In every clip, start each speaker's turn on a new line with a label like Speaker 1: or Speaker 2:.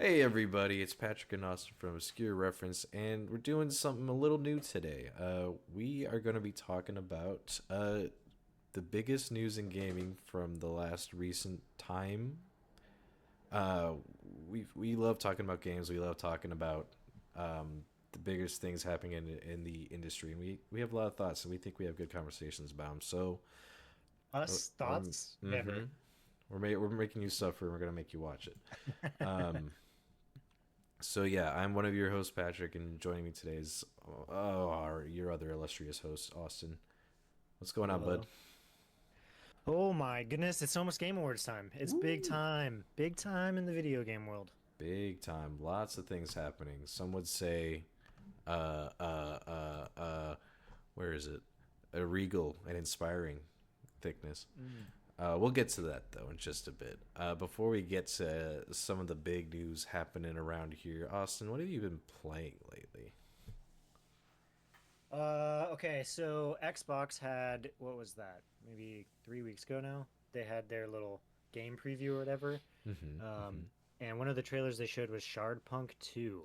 Speaker 1: Hey everybody, it's Patrick and Austin from Obscure Reference, and we're doing something a little new today. We are going to be talking about the biggest news in gaming from the last recent time. Uh, we love talking about games. We love talking about the biggest things happening in the industry, and we have a lot of thoughts, and we think we have good conversations about them. So,
Speaker 2: Us thoughts?
Speaker 1: mm-hmm,
Speaker 2: Never.
Speaker 1: we're making you suffer, and we're gonna make you watch it. Um, So yeah, I'm one of your hosts, Patrick, and joining me today is your other illustrious host, Austin. What's going on, bud?
Speaker 2: Hello. Oh my goodness, it's almost Game Awards time. It's big
Speaker 1: Woo!
Speaker 2: time. Big time in the video game world.
Speaker 1: Big time. Lots of things happening. Some would say, uh, uh, uh, uh, where is it? A regal and inspiring thickness.
Speaker 2: Mm.
Speaker 1: We'll get to that though in just a bit. Before we get to some of the big news happening around here, Austin, what have you been playing lately?
Speaker 2: Okay, so Xbox had, what was that? Maybe 3 weeks ago now? They had their little game preview or whatever.
Speaker 1: Mm-hmm.
Speaker 2: Um,
Speaker 1: Mm-hmm.
Speaker 2: and one of the trailers they showed was Shard Punk 2.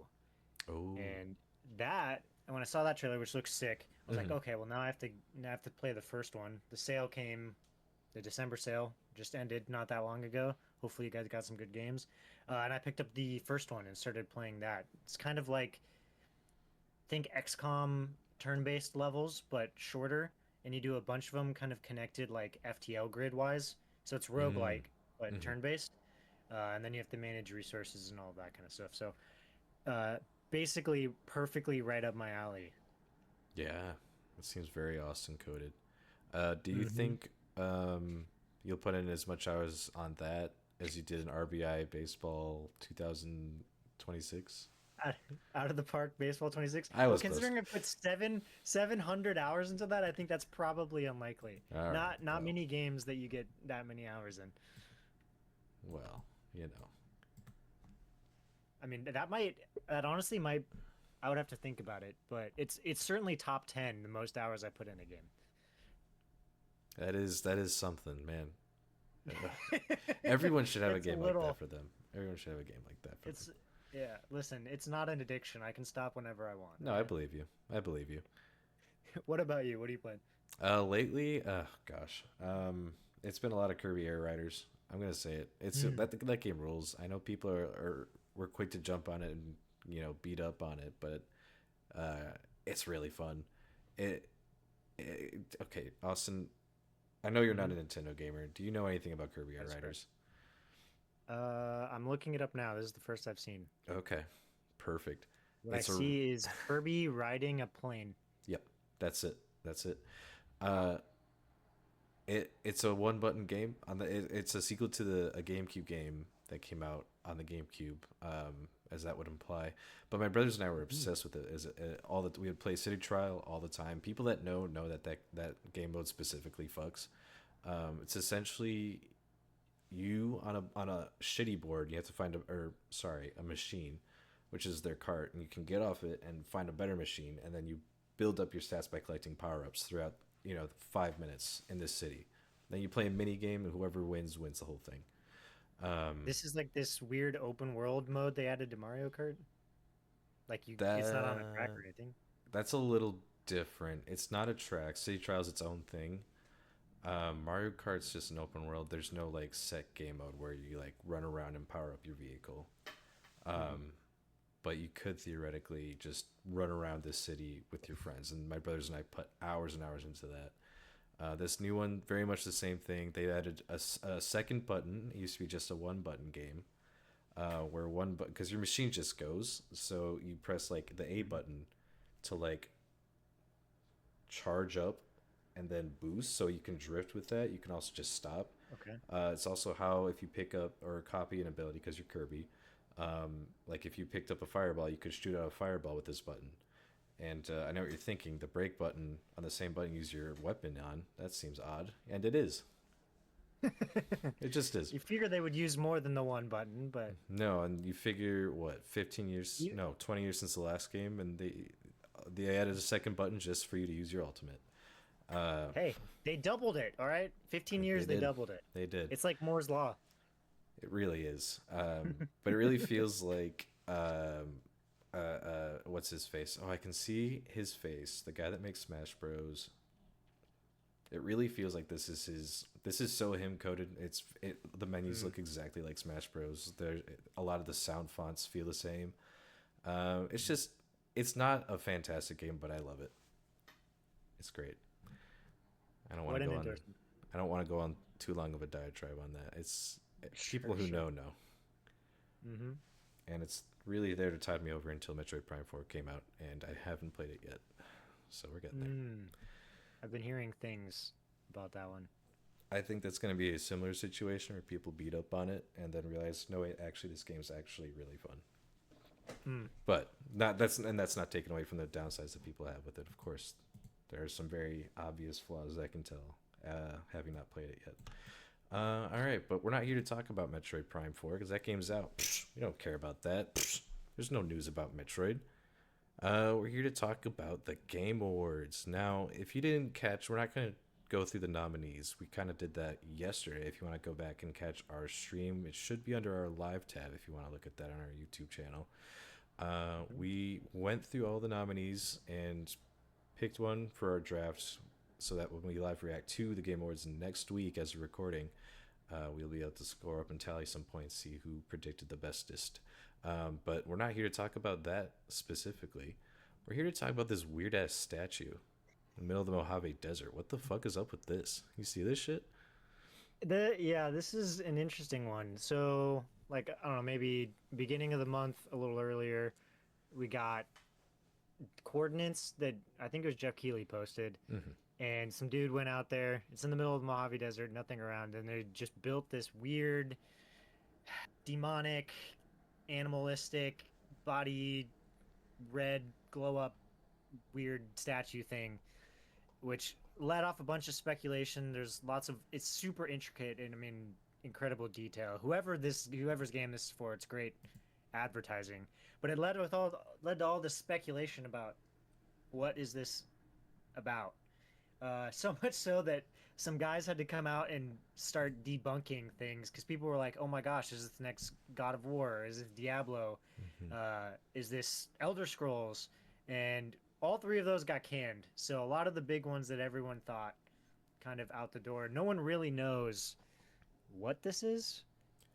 Speaker 1: Oh.
Speaker 2: And and when I saw that trailer, which looks sick, I was like,
Speaker 1: Mm-hmm.
Speaker 2: okay, well now I have to play the first one. The sale came The December sale just ended not that long ago. Hopefully, you guys got some good games. And I picked up the first one and started playing that. It's kind of like think XCOM turn-based levels, but shorter, and you do a bunch of them kind of connected like FTL grid wise. So it's
Speaker 1: Mm-hmm.
Speaker 2: roguelike, but
Speaker 1: Mm-hmm.
Speaker 2: turn-based. And then you have to manage resources and all that kind of stuff. So uh, basically, perfectly right up my alley.
Speaker 1: Yeah, it seems very Austin coded. Do you
Speaker 2: Hmm.
Speaker 1: think you'll put in as much hours on that as you did in RBI Baseball 2026?
Speaker 2: Out, Out of the park baseball 26.
Speaker 1: I
Speaker 2: Well,
Speaker 1: was close.
Speaker 2: considering I put 700 hours into that, I think that's probably unlikely.
Speaker 1: All right.
Speaker 2: Not
Speaker 1: Well,
Speaker 2: many games that you get that many hours in.
Speaker 1: well, you know.
Speaker 2: I mean, that honestly might I would have to think about it, but it's certainly top 10 the most hours I put in a
Speaker 1: That is something, man. Uh,
Speaker 2: game.
Speaker 1: Everyone should have a
Speaker 2: It's a
Speaker 1: game like that
Speaker 2: little
Speaker 1: for them. Everyone should have a game like that for them.
Speaker 2: it's Yeah, listen, it's not an addiction. I can stop whenever I want,
Speaker 1: No, I
Speaker 2: okay?
Speaker 1: believe you. I believe you.
Speaker 2: What about you? What are you playing?
Speaker 1: Lately, gosh, it's been a lot of Kirby Air Riders. I'm gonna say it. It's
Speaker 2: Hmm.
Speaker 1: that game rules. I know people are we're quick to jump on it and beat up on it, but uh, it's really fun. It, okay, Austin. I know you're not
Speaker 2: Hmm.
Speaker 1: a Nintendo gamer. Do you know anything about Kirby Air
Speaker 2: That's fair.
Speaker 1: Riders?
Speaker 2: I'm looking it up now. This is the first I've seen.
Speaker 1: Okay, perfect.
Speaker 2: What I
Speaker 1: It's a
Speaker 2: see is Kirby riding a plane.
Speaker 1: yep. That's it. That's it. Uh, it's a one button game on it's a sequel to a GameCube game that came out on the GameCube, as that would imply. But my brothers and I were
Speaker 2: Mhm.
Speaker 1: obsessed with it. As all that we would play City Trial all the time. People that know that game mode specifically fucks. It's essentially you on a shitty board. You have to find a machine, which is their cart, and you can get off it and find a better machine, and then you build up your stats by collecting power ups throughout 5 minutes in this city. Then you play a mini game, and whoever wins the whole thing. Um,
Speaker 2: This is like this weird open world mode they added to Mario Kart. Like it's not on a track
Speaker 1: that
Speaker 2: or anything.
Speaker 1: that's a little different. It's not a track. City Trial's its own thing. Mario Kart's just an open world. There's no like set game mode where you like run around and power up your vehicle.
Speaker 2: Hmm.
Speaker 1: But you could theoretically just run around this city with your friends. And my brothers and I put hours and hours into that. This new one, very much the same thing. They added a second button. It used to be just a one button game, where one button, because your machine just goes. So you press like the A button to like charge up and then boost. So you can drift with that. You can also just stop.
Speaker 2: Okay.
Speaker 1: It's also how if you pick up or copy an ability because you're Kirby. Like if you picked up a fireball, you could shoot out a fireball with this button. And I know what you're thinking. The break button on the same button you use your weapon on. That seems odd, and it is. It just is.
Speaker 2: You figure they would use more than the one button, but
Speaker 1: No, and you figure what 15 years?
Speaker 2: you,
Speaker 1: No, 20 years since the last game, and they added a second button just for you to use your ultimate. Uh,
Speaker 2: hey, they doubled it, all right? 15
Speaker 1: they
Speaker 2: years they
Speaker 1: did.
Speaker 2: doubled it.
Speaker 1: They did.
Speaker 2: It's like Moore's Law.
Speaker 1: It really is. But it really feels like what's his face? Oh, I can see his face. The guy that makes Smash Bros. It really feels like this is his. This is so him coded. The menus
Speaker 2: Mm.
Speaker 1: look exactly like Smash Bros. There, a lot of the sound fonts feel the same. It's just, it's not a fantastic game, but I love it. It's great. I don't want
Speaker 2: What
Speaker 1: to
Speaker 2: an
Speaker 1: go on.
Speaker 2: endorsement.
Speaker 1: I don't want to go on too long of a diatribe on that. It's people
Speaker 2: Sure,
Speaker 1: who
Speaker 2: sure.
Speaker 1: know,
Speaker 2: Mm-hmm.
Speaker 1: and it's really there to tide me over until Metroid Prime 4 came out, and I haven't played it yet, so we're getting there.
Speaker 2: Mm. I've been hearing things about that one.
Speaker 1: I think that's going to be a similar situation where people beat up on it and then realize, no wait, actually this game's actually really fun.
Speaker 2: Mm.
Speaker 1: But not that's not taken away from the downsides that people have with it. Of course, there are some very obvious flaws I can tell, having not played it yet. All right, but we're not here to talk about Metroid Prime 4 because that game's out. We don't care about that. There's no news about Metroid. We're here to talk about the Game Awards. Now, if you didn't catch, we're not going to go through the nominees. We kind of did that yesterday. If you want to go back and catch our stream, it should be under our live tab if you want to look at that on our YouTube channel. We went through all the nominees and picked one for our drafts so that when we live react to the Game Awards next week as a recording, we'll be able to score up and tally some points, see who predicted the bestest. But we're not here to talk about that specifically. We're here to talk about this weird ass statue in the middle of the Mojave Desert. What the fuck is up with this? You see this shit?
Speaker 2: Yeah, this is an interesting one. So, like, I don't know, maybe beginning of the month, a little earlier, we got coordinates that I think it was Jeff Keighley posted,
Speaker 1: Mm-hmm.
Speaker 2: and some dude went out there. It's in the middle of the Mojave Desert, nothing around, and they just built this weird, demonic, animalistic, body red, glow up, weird statue thing, which led off a bunch of speculation. There's lots of it's super intricate and I mean incredible detail. Whoever's game this is for, it's great advertising. But it led to all this speculation about what is this about. So much so that some guys had to come out and start debunking things because people were like, "Oh my gosh, is this the next God of War? Is it Diablo?
Speaker 1: Mm-hmm.
Speaker 2: Is this Elder Scrolls?" And all three of those got canned. So a lot of the big ones that everyone thought kind of out the door. No one really knows what this is.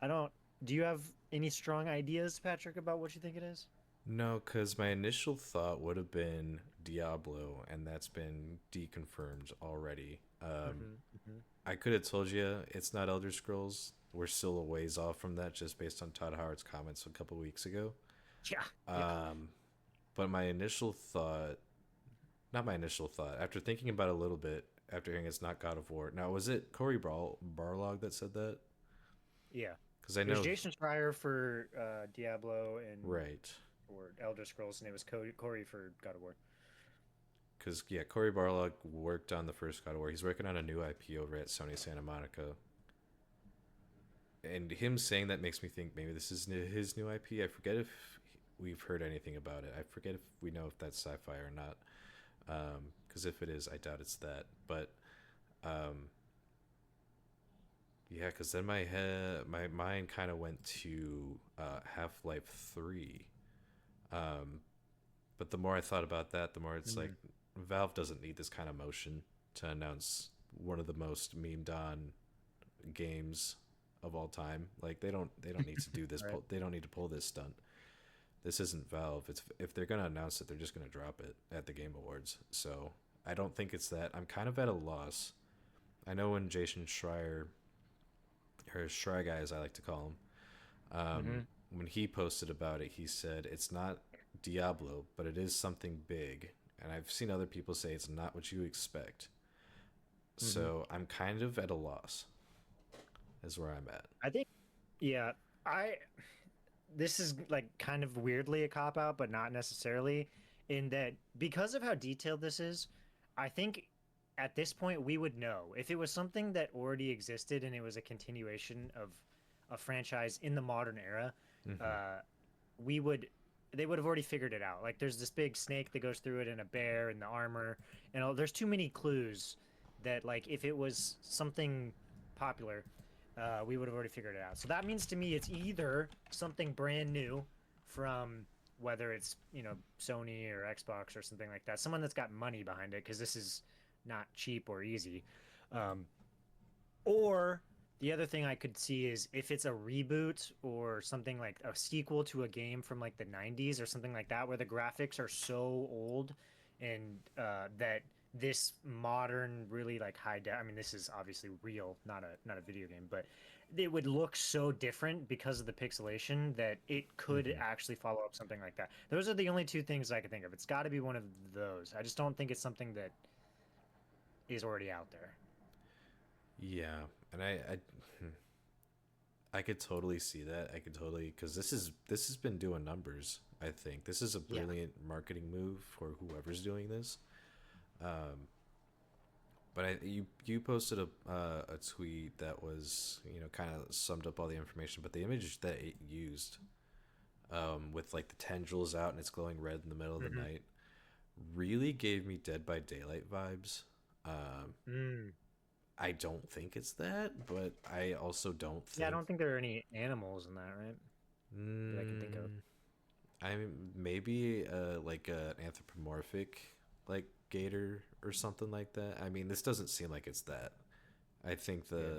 Speaker 2: I don't. Do you have any strong ideas, Patrick, about what you think it is?
Speaker 1: No, because my initial thought would have been Diablo, and that's been deconfirmed already.
Speaker 2: Mm-hmm, mm-hmm.
Speaker 1: I could have told you it's not Elder Scrolls. We're still a ways off from that, just based on Todd Howard's comments a couple weeks ago.
Speaker 2: Yeah, yeah.
Speaker 1: Um, but my initial thought, not my initial thought, after thinking about it a little bit, after hearing it's not God of War. Now, was it Barlog that said that?
Speaker 2: Yeah.
Speaker 1: Because I
Speaker 2: It was
Speaker 1: know,
Speaker 2: Jason Schreier for Diablo and
Speaker 1: right?
Speaker 2: or Elder Scrolls, and it was Corey for God of War.
Speaker 1: Because yeah, Cory Barlog worked on the first God of War. He's working on a new IP over at Sony Santa Monica, and him saying that makes me think maybe this is his new IP. I forget if we've heard anything about it. I forget if we know if that's sci-fi or not. Because if it is, I doubt it's that. But um, yeah, because then my mind kind of went to Half-Life 3. Um, but the more I thought about that, the more it's like
Speaker 2: Mm.
Speaker 1: Valve doesn't need this kind of motion to announce one of the most memed on games of all time. Like they don't need to do this.
Speaker 2: Right.
Speaker 1: They don't need to pull this stunt. This isn't Valve. It's if they're gonna announce it, they're just gonna drop it at the Game Awards. So I don't think it's that. I'm kind of at a loss. I know when Jason Schreier, or Schreier guy as I like to call him,
Speaker 2: Mm-hmm.
Speaker 1: when he posted about it, he said it's not Diablo, but it is something big. And I've seen other people say it's not what you expect.
Speaker 2: Mm-hmm.
Speaker 1: So I'm kind of at a loss, is where I'm at.
Speaker 2: I think, yeah, I. This is like kind of weirdly a cop out, but not necessarily. In that, because of how detailed this is, I think at this point we would know if it was something that already existed and it was a continuation of a franchise in the modern era.
Speaker 1: Mm-hmm.
Speaker 2: Uh, we would they would have already figured it out. Like there's this big snake that goes through it and a bear and the armor and there's too many clues that like if it was something popular, we would have already figured it out. So that means to me it's either something brand new from whether it's, you know, Sony or Xbox or something like that, someone that's got money behind it, because this is not cheap or easy. Um, or the other thing I could see is if it's a reboot or something like a sequel to a game from like the 90s or something like that, where the graphics are so old and that this modern, really like I mean, this is obviously real, not a video game, but it would look so different because of the pixelation that it could
Speaker 1: Hmm.
Speaker 2: actually follow up something like that. Those are the only two things I can think of. It's got to be one of those. I just don't think it's something that is already out there.
Speaker 1: Yeah, and I could totally see that. I could totally, because this has been doing numbers. I think this is a
Speaker 2: Yeah.
Speaker 1: brilliant marketing move for whoever's doing this. Um, but you posted a tweet that was, you know, kind of summed up all the information. But the image that it used, with like the tendrils out and it's glowing red in the middle of the
Speaker 2: Hmm.
Speaker 1: night, really gave me Dead by Daylight vibes. Um,
Speaker 2: Mm.
Speaker 1: I don't think it's that, but I also don't
Speaker 2: Yeah, I
Speaker 1: think.
Speaker 2: don't think there are any animals in that, right? That I can think of.
Speaker 1: Mm, I mean, maybe like an anthropomorphic like gator or something like that. I mean, this doesn't seem like it's that. I think
Speaker 2: Yeah.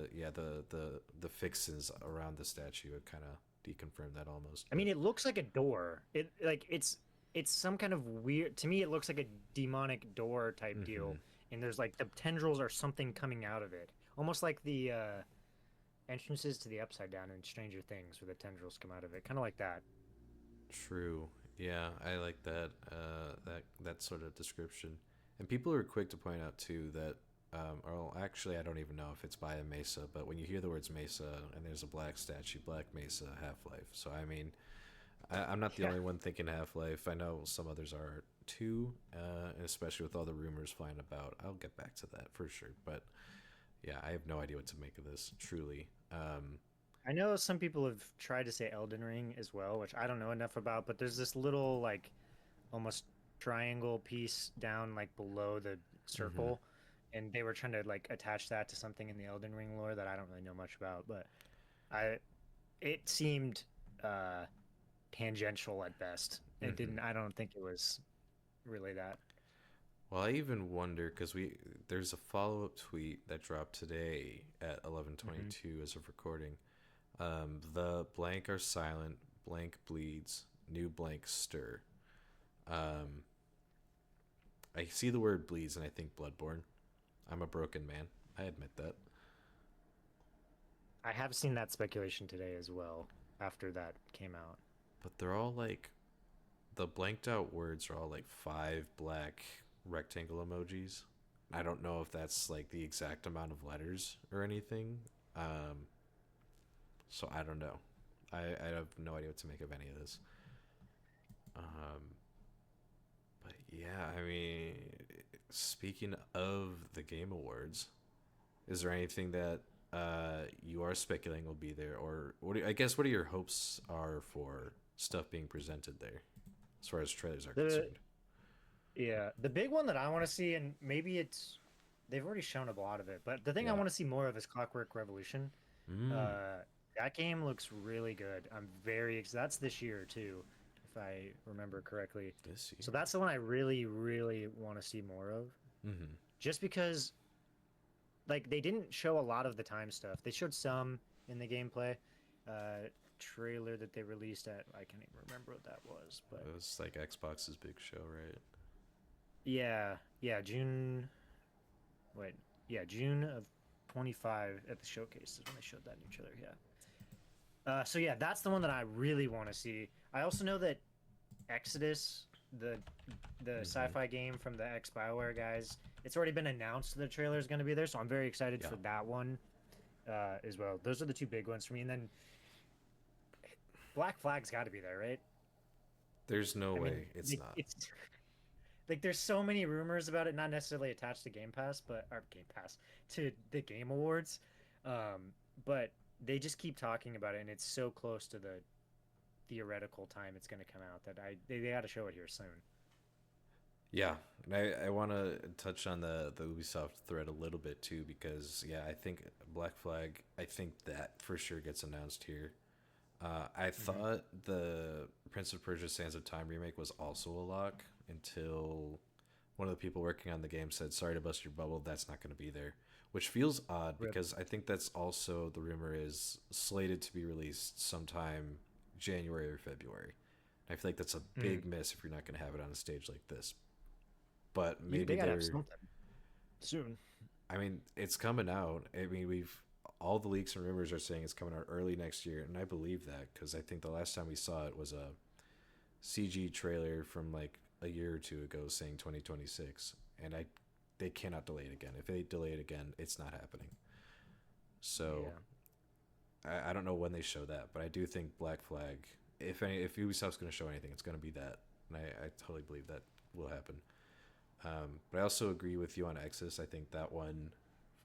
Speaker 1: the fixins around the statue would kind of deconfirm that almost.
Speaker 2: I
Speaker 1: But
Speaker 2: mean, it looks like a door. It like it's some kind of weird. To me, it looks like a demonic door type
Speaker 1: hmm
Speaker 2: deal, and there's like the tendrils or something coming out of it, almost like the entrances to the Upside Down in Stranger Things, where the tendrils come out of it, kind of like that.
Speaker 1: true. Yeah, I like that that sort of description. And people are quick to point out too that or actually I don't even know if it's by a mesa, but when you hear the words mesa and there's a black statue, Black Mesa, Half Life. So I mean, I'm not the
Speaker 2: Yeah.
Speaker 1: only one thinking Half Life. I know some others are too, and especially with all the rumors flying about. I'll get back to that for sure. But yeah, I have no idea what to make of this. Truly,
Speaker 2: I know some people have tried to say Elden Ring as well, which I don't know enough about, but there's this little like almost triangle piece down like below the
Speaker 1: hmm
Speaker 2: circle, and they were trying to like attach that to something in the Elden Ring lore that I don't really know much about, but I it seemed uh tangential at best. It
Speaker 1: hmm
Speaker 2: didn't I don't think it was really that.
Speaker 1: Well, I even wonder because there's a follow up tweet that dropped today at
Speaker 2: Hmm.
Speaker 1: 11:22 as of recording. The blank are silent, blank bleeds, new blank stir. Um, I see the word bleeds and I think Bloodborne. I'm a broken man. I admit that.
Speaker 2: I have seen that speculation today as well after that came out.
Speaker 1: But they're all like the blanked out words are all like five black rectangle emojis. I don't know if that's like the exact amount of letters or anything. Um, so I don't know. I have no idea what to make of any of this. Um, but yeah, I mean, speaking of the Game Awards, is there anything that you are speculating will be there, or I guess what are your hopes are for stuff being presented there, as far as trailers are
Speaker 2: The
Speaker 1: concerned?
Speaker 2: Yeah, the big one that I want to see, and maybe they've already shown a lot of it, but the thing I
Speaker 1: Yeah.
Speaker 2: want to see more of is Clockwork Revolution.
Speaker 1: Mm.
Speaker 2: Uh, that game looks really good. I'm very That's this year too, if I remember correctly.
Speaker 1: This
Speaker 2: So
Speaker 1: year.
Speaker 2: that's the one I really, really want to see more of.
Speaker 1: Mm-hmm.
Speaker 2: Just because, like, they didn't show a lot of the time stuff. They showed some in the gameplay trailer that they released at, I can't even remember what that was, but
Speaker 1: It was like Xbox's big show, right?
Speaker 2: yeah, yeah, June. Wait, yeah, June of 25 at the showcase is when they showed that new trailer. Yeah. So yeah, that's the one that I really want to see. I also know that Exodus, the
Speaker 1: Mm-hmm.
Speaker 2: sci-fi game from the ex Bioware guys, it's already been announced the trailer is going to be there, so I'm very excited
Speaker 1: Yeah.
Speaker 2: for that one as well. Those are the two big ones for me, and then Black Flag's got to be there, right?
Speaker 1: There's no
Speaker 2: I mean,
Speaker 1: way it's not.
Speaker 2: it's like there's so many rumors about it, not necessarily attached to Game Pass, but or Game Pass to the Game Awards, um, but they just keep talking about it, and it's so close to the theoretical time it's going to come out that they got to show it here soon.
Speaker 1: Yeah, and I want to touch on the Ubisoft thread a little bit too because yeah, I think Black Flag. I think that for sure gets announced here. I
Speaker 2: Hmm.
Speaker 1: thought the Prince of Persia: Sands of Time remake was also a lock until one of the people working on the game said, "Sorry to bust your bubble, that's not going to be there," which feels odd
Speaker 2: Rip.
Speaker 1: because I think that's also the rumor is slated to be released sometime January or February. I feel like that's a
Speaker 2: Mm.
Speaker 1: big miss if you're not going to have it on a stage like this. But
Speaker 2: They
Speaker 1: maybe
Speaker 2: gotta have
Speaker 1: they're.
Speaker 2: something soon.
Speaker 1: I mean, it's coming out. I mean, we've all the leaks and rumors are saying it's coming out early next year, and I believe that because I think the last time we saw it was a CG trailer from like a year or two ago saying 2026, and I they cannot delay it again. If they delay it again, it's not happening. So
Speaker 2: Yeah.
Speaker 1: I don't know when they show that, but I do think Black Flag. If Ubisoft's going to show anything, it's going to be that, and I totally believe that will happen. But I also agree with you on Exodus. I think that one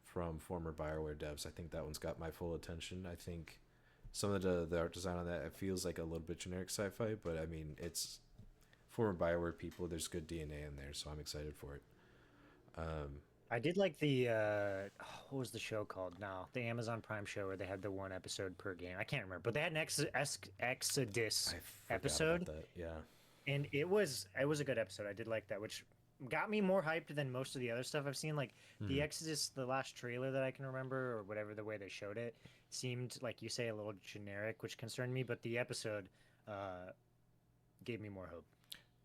Speaker 1: from former Bioware devs, I think that one's got my full attention. I think some of the art design on that it feels like a little bit generic sci-fi, but I mean it's former Bioware people. There's good DNA in there, so I'm excited for it. Um,
Speaker 2: I did like the what was the show called now? The Amazon Prime show where they had the one episode per game. I can't remember, but they had an Exodus
Speaker 1: I forgot about
Speaker 2: episode,
Speaker 1: that. Yeah.
Speaker 2: and it was a good episode. I did like that, which got me more hyped than most of the other stuff I've seen. Like the
Speaker 1: Hmm.
Speaker 2: Exodus, the last trailer that I can remember, or whatever the way they showed it, seemed like you say a little generic, which concerned me. But the episode uh, gave me more hope.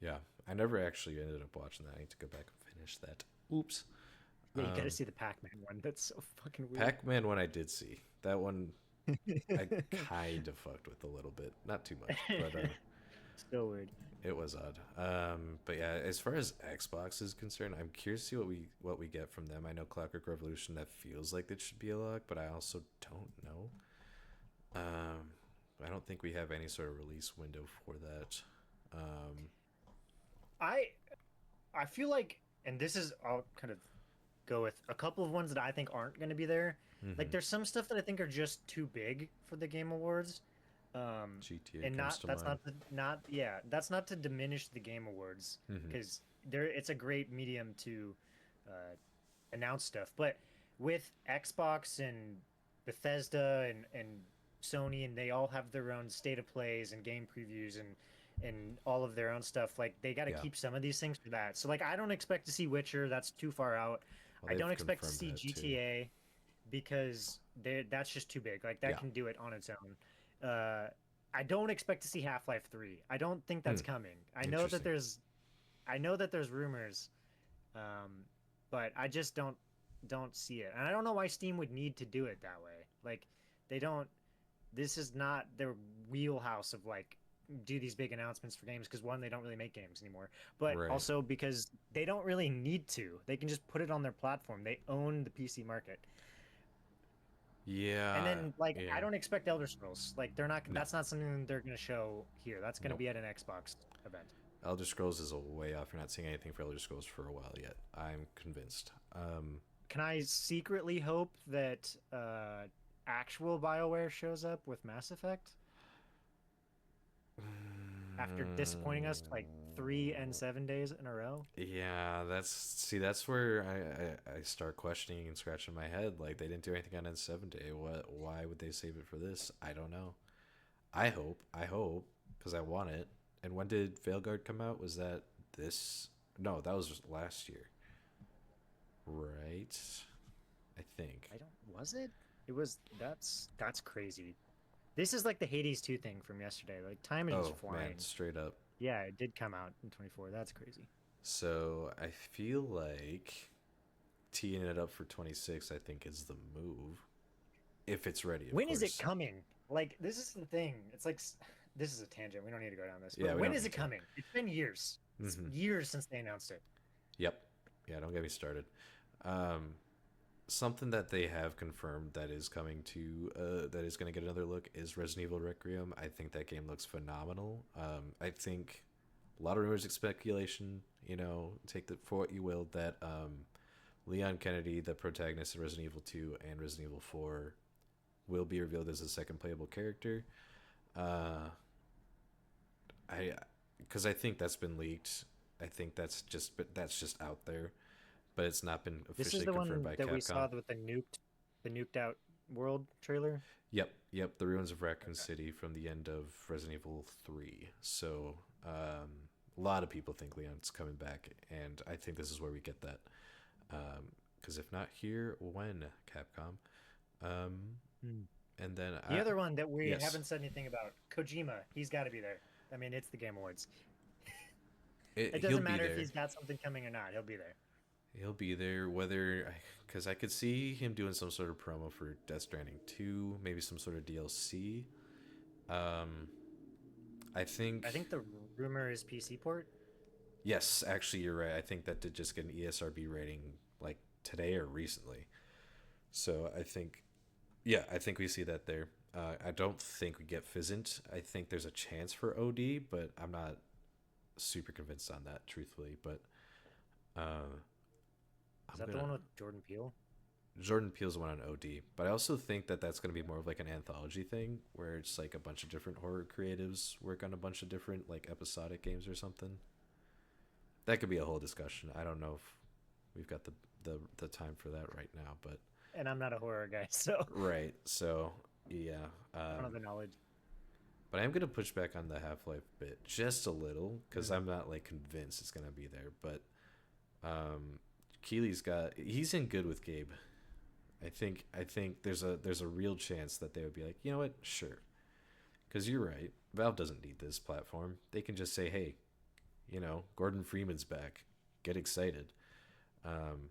Speaker 1: Yeah. I never actually ended up watching that. I need to go back and finish that. Oops.
Speaker 2: Yeah, you got to
Speaker 1: Um,
Speaker 2: see the Pac-Man one. That's so fucking weird.
Speaker 1: Pac-Man one I did see. That one I kind of fucked with a little bit, not too much, but
Speaker 2: So weird.
Speaker 1: it was odd. But yeah, as far as Xbox is concerned, I'm curious to see what we get from them. I know Clockwork Revolution that feels like it should be a lock, but I also don't know. Um, I don't think we have any sort of release window for that. Um,
Speaker 2: I I feel like, and this is I'll kind of go with a couple of ones that I think aren't going to be there. Like
Speaker 1: mhm.
Speaker 2: there's some stuff that I think are just too big for the Game Awards.
Speaker 1: GTA
Speaker 2: And
Speaker 1: comes
Speaker 2: not
Speaker 1: to
Speaker 2: that's
Speaker 1: mind.
Speaker 2: not the not yeah, that's not to diminish the Game Awards
Speaker 1: Hmm.
Speaker 2: because there it's a great medium to uh, announce stuff. But with Xbox and Bethesda and Sony and they all have their own state of plays and game previews and all of their own stuff. Like they got to
Speaker 1: Yeah.
Speaker 2: keep some of these things for that. So like I don't expect to see Witcher. That's too far out.
Speaker 1: Well,
Speaker 2: I don't
Speaker 1: they've
Speaker 2: expect to
Speaker 1: confirmed
Speaker 2: see
Speaker 1: that too.
Speaker 2: GTA because that's just too big. Like that
Speaker 1: Yeah.
Speaker 2: can do it on its own. I don't expect to see Half-Life 3. I don't think that's
Speaker 1: Hmm.
Speaker 2: coming.
Speaker 1: Interesting.
Speaker 2: I know that there's rumors, um, but I just don't see it. And I don't know why Steam would need to do it that way. Like they don't this is not their wheelhouse of like do these big announcements for games because one they don't really make games anymore, but
Speaker 1: Right.
Speaker 2: also because they don't really need to. They can just put it on their platform. They own the PC market. And
Speaker 1: Yeah.
Speaker 2: then like I
Speaker 1: Yeah.
Speaker 2: don't expect Elder Scrolls. Like they're not
Speaker 1: No.
Speaker 2: that's not something they're going to show here. That's going to
Speaker 1: Nope.
Speaker 2: be at an Xbox event.
Speaker 1: Elder Scrolls is a way off. You're not seeing anything for Elder Scrolls for a while yet. I'm convinced.
Speaker 2: Can I secretly hope that actual BioWare shows up with Mass Effect after disappointing us like 3 and 7 days in a row?
Speaker 1: yeah, that's where I start questioning and scratching my head. Like they didn't do anything on N7 Day. Why would they save it for this? I don't know. I hope, because I want it. And when did Veilguard come out? Was that this? No, that was just last year, right? I think.
Speaker 2: I don't was it? It was that's crazy. This is like the Hades 2 thing from yesterday. Like time is just
Speaker 1: Oh man,
Speaker 2: flying.
Speaker 1: straight up.
Speaker 2: Yeah, it did come out in 24. That's crazy.
Speaker 1: So I feel like teeing it up for 26, I think, is the move. If it's ready, of
Speaker 2: When is it
Speaker 1: course.
Speaker 2: coming? Like this is the thing. It's like this is a tangent. We don't need to go down this.
Speaker 1: Yeah,
Speaker 2: But
Speaker 1: we
Speaker 2: when
Speaker 1: don't
Speaker 2: is
Speaker 1: need
Speaker 2: it
Speaker 1: to.
Speaker 2: coming? It's been years. It's
Speaker 1: Hmm.
Speaker 2: years since they announced it.
Speaker 1: Yep. Yeah, don't get me started. Um, Something that they have confirmed that is coming to that is going to get another look is Resident Evil Requiem. I think that game looks phenomenal. I think a lot of rumors and speculation. Take that for what you will. That Leon Kennedy, the protagonist of Resident Evil 2 and Resident Evil 4, will be revealed as a second playable character. Uh, I because I think that's been leaked. I think that's just out there, but it's not been
Speaker 2: This is
Speaker 1: officially
Speaker 2: the
Speaker 1: confirmed
Speaker 2: one
Speaker 1: by
Speaker 2: that we
Speaker 1: Capcom.
Speaker 2: saw with the nuked out world trailer.
Speaker 1: Yep, the ruins of Raccoon
Speaker 2: Okay.
Speaker 1: City from the end of Resident Evil 3. So, a lot of people think Leon's coming back, and I think this is where we get that. Because if not here, when Capcom? Um,
Speaker 2: Hmm.
Speaker 1: and then
Speaker 2: The other one that we
Speaker 1: yes,
Speaker 2: haven't said anything about, Kojima, he's got to be there. I mean, it's the Game Awards. It
Speaker 1: he'll
Speaker 2: doesn't
Speaker 1: be
Speaker 2: matter if
Speaker 1: there.
Speaker 2: he's got something coming or not. He'll be there.
Speaker 1: He'll be there. Whether because I could see him doing some sort of promo for Death Stranding 2, maybe some sort of DLC. Um, I think
Speaker 2: I think the rumor is PC port.
Speaker 1: yes, actually, you're right. I think that did just get an ESRB rating like today or recently. So I think, yeah, I think we see that there. I don't think we get Fizzant. I think there's a chance for OD, but I'm not super convinced on that, truthfully. But uh,
Speaker 2: Is
Speaker 1: I'm
Speaker 2: that the
Speaker 1: gonna
Speaker 2: one with Jordan Peele?
Speaker 1: Jordan Peele's one on OD, but I also think that that's gonna be more of like an anthology thing, where it's like a bunch of different horror creatives work on a bunch of different like episodic games or something. That could be a whole discussion. I don't know if we've got the time for that right now, but
Speaker 2: And I'm not a horror guy, so
Speaker 1: right. So yeah,
Speaker 2: I don't have the knowledge.
Speaker 1: but I'm gonna push back on the Half Life bit just a little because
Speaker 2: Mm.
Speaker 1: I'm not like convinced it's gonna be there. But um, he's in good with Gabe. I think there's a real chance that they would be like, you know what, sure, because you're right. Valve doesn't need this platform. They can just say, hey, Gordon Freeman's back. Get excited. Um,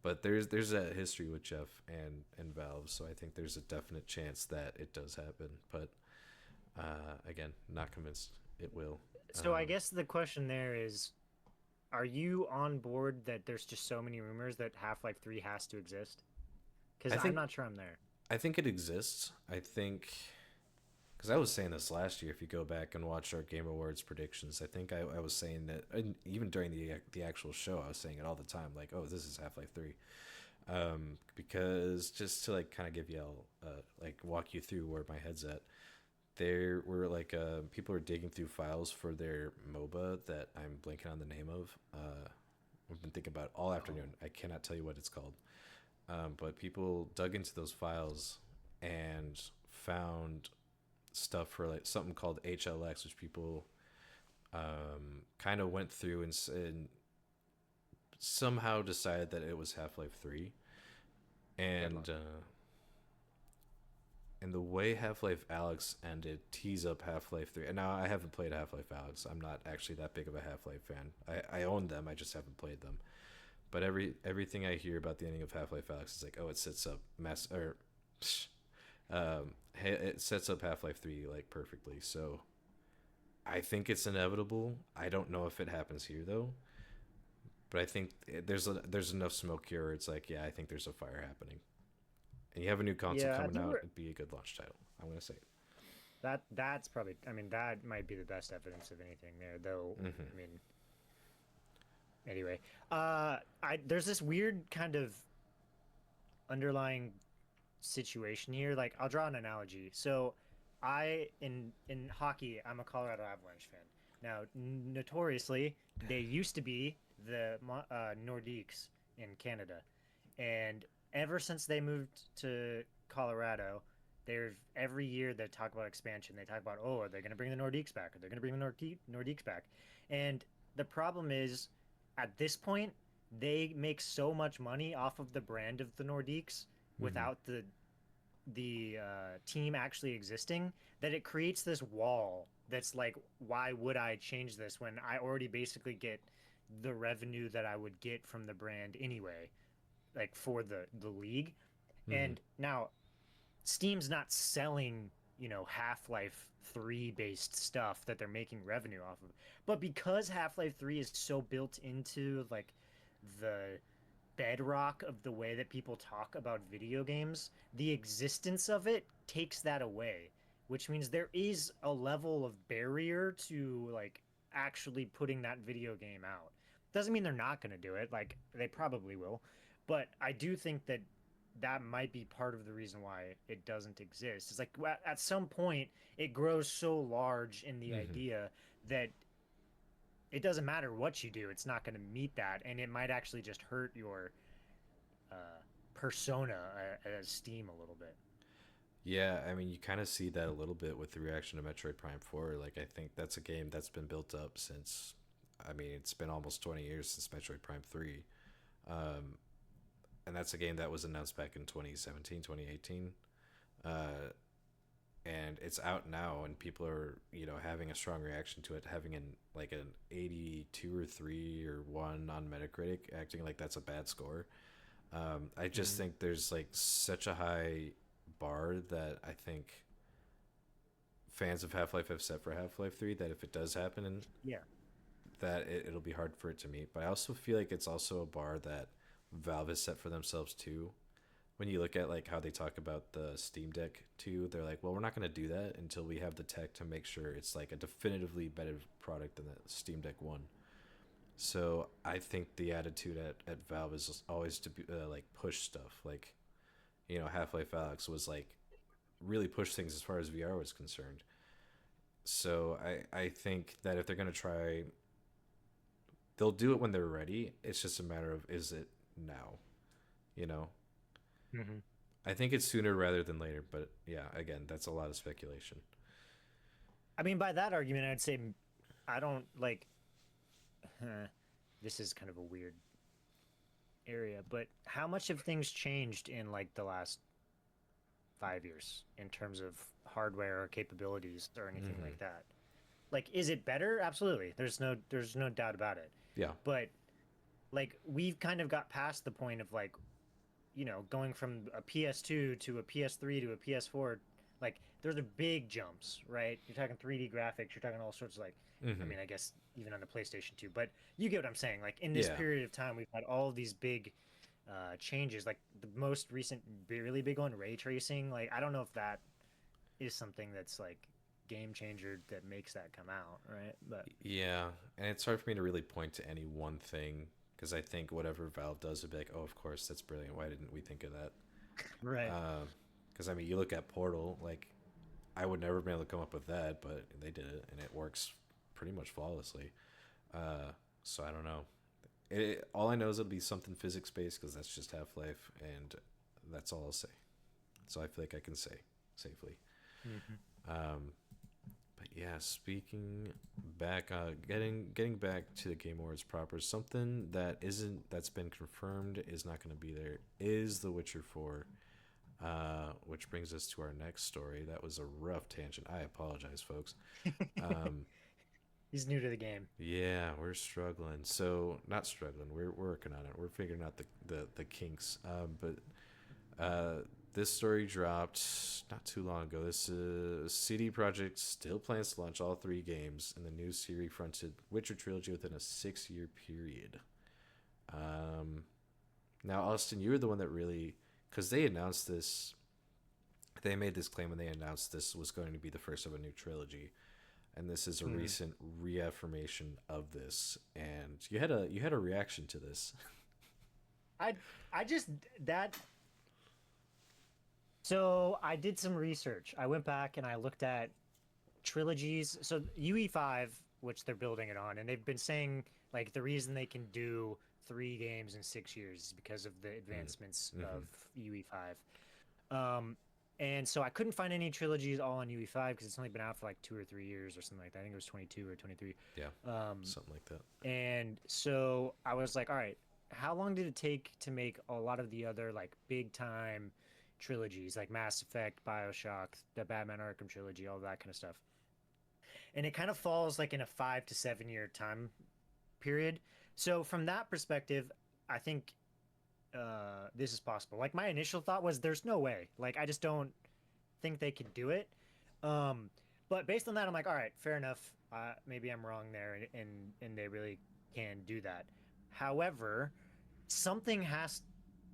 Speaker 1: but there's a history with Jeff and Valve, so I think there's a definite chance that it does happen. But again, not convinced it will.
Speaker 2: So I
Speaker 1: Um,
Speaker 2: guess the question there is, are you on board that there's just so many rumors that Half-Life 3 has to exist? Because
Speaker 1: I
Speaker 2: I'm
Speaker 1: think
Speaker 2: not sure I'm there.
Speaker 1: I think it exists. I think because I was saying this last year. If you go back and watch our Game Awards predictions, I think I was saying that, and even during the actual show, I was saying it all the time. Like, oh, this is Half Life 3. Because just to like kind of give you all like walk you through where my head's at. There were like people were digging through files for their MOBA that I'm blanking on the name of. I've been thinking about it all
Speaker 2: Oh.
Speaker 1: afternoon. I cannot tell you what it's called. But people dug into those files and found stuff for like something called HLX, which people kind of went through and somehow decided that it was Half Life 3.
Speaker 2: Deadlock.
Speaker 1: And and the way Half Life Alex ended tease up Half Life 3. And now I haven't played Half Life Alex. I'm not actually that big of a Half Life fan. I own them, I just haven't played them. But everything I hear about the ending of Half Life Alex is like, oh, it sets up it sets up Half Life 3 like perfectly. So I think it's inevitable. I don't know if it happens here though. But I think there's enough smoke here where it's like, yeah, I think there's a fire happening. And you have a new console
Speaker 2: Yeah,
Speaker 1: coming out, it'd be a good launch title. I'm gonna say it.
Speaker 2: that's probably. I mean, that might be the best evidence of anything there, though.
Speaker 1: Mm-hmm.
Speaker 2: I mean, anyway, I there's this weird kind of underlying situation here. Like, I'll draw an analogy. So, in hockey, I'm a Colorado Avalanche fan. Now, notoriously, they used to be the Nordiques in Canada, and ever since they moved to Colorado, there's every year they talk about expansion. They talk about, oh, are they going to bring the Nordiques back? Are they going to bring the Nordiques back? And the problem is, at this point, they make so much money off of the brand of the Nordiques
Speaker 1: Mm-hmm.
Speaker 2: without the team actually existing, that it creates this wall that's like, why would I change this when I already basically get the revenue that I would get from the brand anyway, like for the league.
Speaker 1: Mm-hmm.
Speaker 2: And now Steam's not selling, Half-Life 3 based stuff that they're making revenue off of. But because Half-Life 3 is so built into like the bedrock of the way that people talk about video games, the existence of it takes that away, which means there is a level of barrier to like actually putting that video game out. Doesn't mean they're not going to do it, like they probably will, but I do think that that might be part of the reason why it doesn't exist. It's like at some point it grows so large in the
Speaker 1: Mm-hmm.
Speaker 2: idea that it doesn't matter what you do, it's not going to meet that, and it might actually just hurt your uh, persona as Steam a little bit.
Speaker 1: Yeah, I mean, you kind of see that a little bit with the reaction to Metroid Prime 4. Like, I think that's a game that's been built up since, I mean, it's been almost 20 years since Metroid Prime 3. Um, and that's a game that was announced back in 2017, 2018. Uh, and it's out now, and people are, having a strong reaction to it, having an 82 or 3 or 1 on Metacritic, acting like that's a bad score. I just
Speaker 2: Mm-hmm.
Speaker 1: think there's like such a high bar that I think fans of Half Life have set for Half Life 3 that if it does happen, and
Speaker 2: Yeah.
Speaker 1: that it'll be hard for it to meet. But I also feel like it's also a bar that Valve has set for themselves too. When you look at like how they talk about the Steam Deck too, they're like, well, we're not going to do that until we have the tech to make sure it's like a definitively better product than the Steam Deck 1. So I think the attitude at Valve is always to be, like push stuff. Like, Half Life Alex was like really push things as far as VR was concerned. So I think that if they're gonna try, they'll do it when they're ready. It's just a matter of is it now, you know.
Speaker 2: Mm-hmm.
Speaker 1: I think it's sooner rather than later, but yeah, again, that's a lot of speculation.
Speaker 2: I mean, by that argument, I'd say I don't like. This is kind of a weird area, but how much have things changed in like the last 5 years in terms of hardware or capabilities or anything
Speaker 1: Hmm.
Speaker 2: like that? Like, is it better? Absolutely. There's no doubt about it.
Speaker 1: Yeah.
Speaker 2: But like we've kind of got past the point of like, going from a PS2 to a PS3 to a PS4, like those are big jumps, right? You're talking 3D graphics, you're talking all sorts of like, I
Speaker 1: Hmm.
Speaker 2: mean, I guess even on the PlayStation 2, but you get what I'm saying. Like in this
Speaker 1: Yeah.
Speaker 2: period of time, we've had all of these big changes. Like the most recent, really big one, ray tracing. Like I don't know if that is something that's like game changer that makes that come out, right? But
Speaker 1: Yeah, and it's hard for me to really point to any one thing because I think whatever Valve does would be like, oh, of course, that's brilliant. Why didn't we think of that?
Speaker 2: right.
Speaker 1: Because I mean, you look at Portal, like I would never be able to come up with that, but they did it, and it works pretty much flawlessly. Uh, so I don't know. All I know is it'll be something physics based because that's just Half Life, and that's all I'll say. So I feel like I can say safely.
Speaker 2: Hmm.
Speaker 1: Um, but yeah, speaking back, getting back to the Game Awards proper, something that's been confirmed is not going to be there is The Witcher 4. Which brings us to our next story. That was a rough tangent. I apologize, folks. Um,
Speaker 2: He's new to the game.
Speaker 1: yeah, we're struggling. So not struggling. We're working on it. We're figuring out the kinks. But this story dropped not too long ago. This CD Projekt still plans to launch all 3 games in the new Ciri fronted Witcher trilogy within a 6-year period. Um, Now, Austin, you were the one that really, because they announced this, they made this claim when they announced this was going to be the first of a new trilogy, and this is a
Speaker 2: Mm.
Speaker 1: recent reaffirmation of this. And you had a reaction to this.
Speaker 2: I I just that so I did some research. I went back and I looked at trilogies. So UE5, which they're building it on, and they've been saying like the reason they can do 3 games in 6 years is because of the advancements
Speaker 1: Mm-hmm.
Speaker 2: of UE5. Um, and so I couldn't find any trilogies all on UE5 because it's only been out for like 2 or 3 years or something like that. I think it was 22 or 23.
Speaker 1: Yeah,
Speaker 2: Um,
Speaker 1: something like that.
Speaker 2: and so I was like, all right, how long did it take to make a lot of the other like big time trilogies like Mass Effect, BioShock, the Batman Arkham trilogy, all that kind of stuff? And it kind of falls like in a 5 to 7 year time period. So from that perspective, I think this is possible. Like my initial thought was, there's no way. Like I just don't think they could do it. Um, but based on that, I'm like, all right, fair enough. Maybe I'm wrong there, and they really can do that. However, something has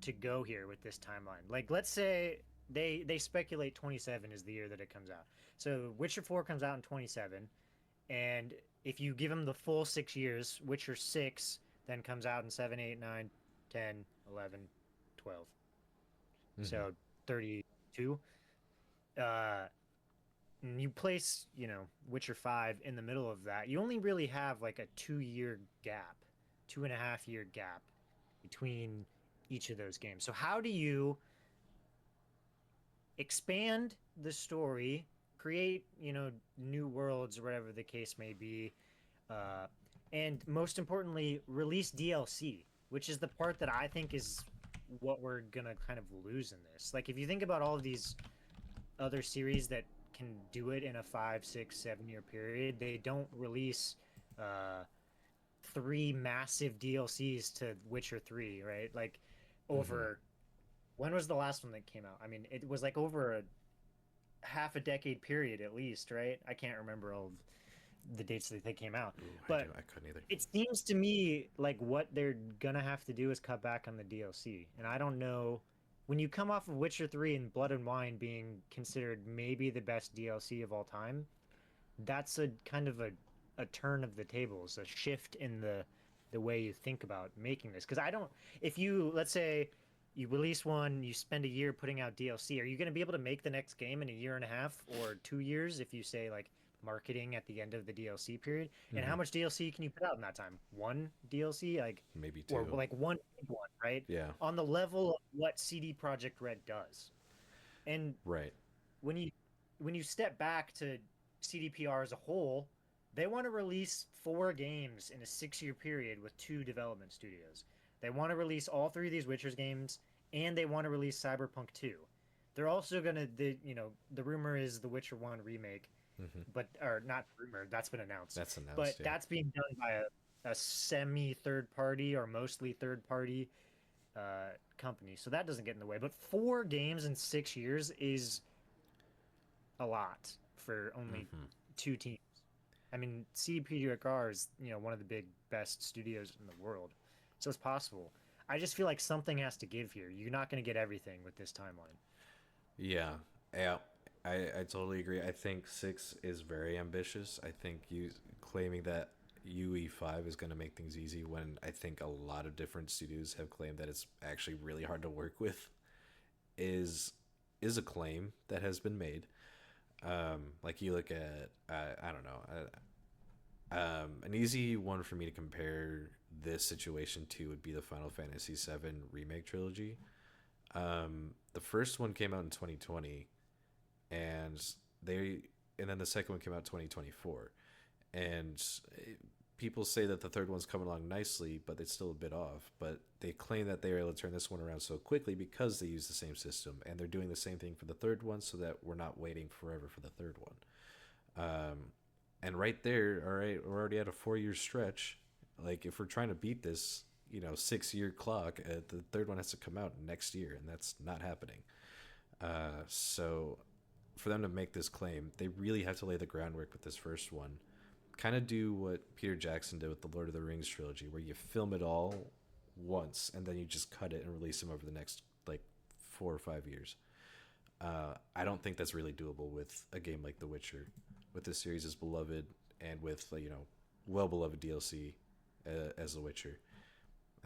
Speaker 2: to go here with this timeline. Like, let's say they speculate 27 is the year that it comes out. So Witcher 4 comes out in 27, and if you give them the full 6 years, Witcher 6 then comes out in 7, 8, 9, 10, 11, 12.
Speaker 1: Mm-hmm.
Speaker 2: So 32. Uh, and you place, Witcher 5 in the middle of that, you only really have like a 2 year gap, 2.5 year gap between each of those games. So how do you expand the story, create, new worlds or whatever the case may be, uh, and most importantly, release DLC, which is the part that I think is what we're gonna kind of lose in this. Like, if you think about all of these other series that can do it in a 5, 6, 7 year period, they don't release uh, three massive DLCs to Witcher 3, right? Like,
Speaker 1: Mm-hmm.
Speaker 2: over when was the last one that came out? I mean, it was like over a half a decade period at least, right? I can't remember all of the dates that they came out,
Speaker 1: Ooh,
Speaker 2: but
Speaker 1: I couldn't either.
Speaker 2: it seems to me like what they're gonna have to do is cut back on the DLC. And I don't know, when you come off of Witcher 3 and Blood and Wine being considered maybe the best DLC of all time, that's a kind of a turn of the tables, a shift in the way you think about making this. Because I don't, if you, let's say you release one, you spend a year putting out DLC, are you going to be able to make the next game in a year and a half or 2 years if you say like marketing at the end of the DLC period? And
Speaker 1: Mm-hmm.
Speaker 2: how much DLC can you put out in that time? One DLC, like,
Speaker 1: Maybe
Speaker 2: or
Speaker 1: two.
Speaker 2: like one big one, right?
Speaker 1: Yeah.
Speaker 2: On the level of what CD Projekt Red does. And
Speaker 1: Right.
Speaker 2: when you step back to CDPR as a whole, they want to release 4 games in a 6 year period with 2 development studios. They want to release all three of these Witcher's games, and they want to release Cyberpunk 2. They're also gonna, the rumor is the Witcher 1 remake,
Speaker 1: Mm-hmm.
Speaker 2: but or not rumor, that's been announced,
Speaker 1: That's
Speaker 2: but
Speaker 1: announced. Yeah.
Speaker 2: that's being done by a semi third party or mostly third party company, so that doesn't get in the way. But 4 games in 6 years is a lot for only
Speaker 1: Mm-hmm.
Speaker 2: 2 teams. I mean, CPUR is, one of the big best studios in the world, so it's possible. I just feel like something has to give here. You're not going to get everything with this timeline.
Speaker 1: Yeah. Yeah. I totally agree. I think six is very ambitious. I think you claiming that UE5 is going to make things easy when I think a lot of different studios have claimed that it's actually really hard to work with is is a claim that has been made. Like you look at I don't know. An easy one for me to compare this situation to would be the Final Fantasy VII remake trilogy. The first one came out in 2020, and they and then the second one came out in 2024, and people say that the third one's coming along nicely, but it's still a bit off. But they claim that they were able to turn this one around so quickly because they use the same system, and they're doing the same thing for the third one, so that we're not waiting forever for the third one. And right there, all right, we're already at a 4 year stretch. Like if we're trying to beat this, 6 year clock, the third one has to come out next year, and that's not happening. So for them to make this claim, they really have to lay the groundwork with this first one. Kind of do what Peter Jackson did with the Lord of the Rings trilogy, where you film it all once and then you just cut it and release them over the next like 4 or 5 years. I don't think that's really doable with a game like The Witcher, with this series as beloved and with well beloved DLC as The Witcher.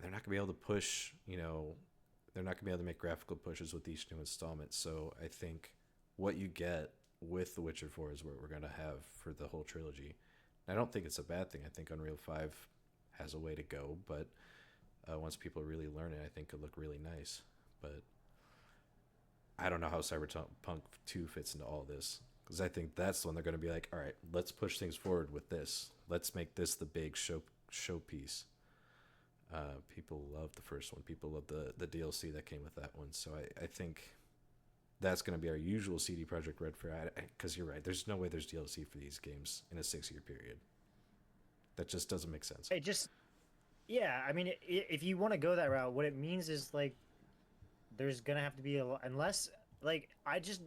Speaker 1: They're not gonna be able to push. They're not gonna be able to make graphical pushes with each new installment. So I think what you get with The Witcher 4 is what we're gonna have for the whole trilogy. I don't think it's a bad thing. I think Unreal 5 has a way to go, but once people really learn it, I think it'll look really nice. But I don't know how Cyberpunk 2 fits into all this, because I think that's the one they're going to be like, all right, let's push things forward with this. Let's make this the big showpiece. People love the first one. People love the DLC that came with that one. So I think that's going to be our usual CD Projekt Red for, because you're right. There's no way there's DLC for these games in a 6 year period. That just doesn't make sense.
Speaker 2: It just, yeah, I mean, if you want to go that route, what it means is like there's gonna have to be unless, like, I just,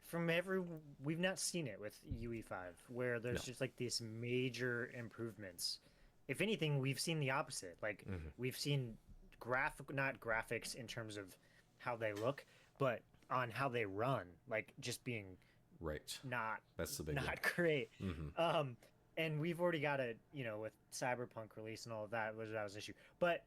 Speaker 2: from every, we've not seen it with UE5 where
Speaker 1: No.
Speaker 2: there's just like these major improvements. If anything, we've seen the opposite. Like,
Speaker 1: Mm-hmm.
Speaker 2: we've seen not graphics in terms of how they look, but on how they run, like just being
Speaker 1: Right.
Speaker 2: not
Speaker 1: That's the big one.
Speaker 2: not great.
Speaker 1: Mm-hmm.
Speaker 2: And we've already got it, with Cyberpunk release and all of that was an issue. But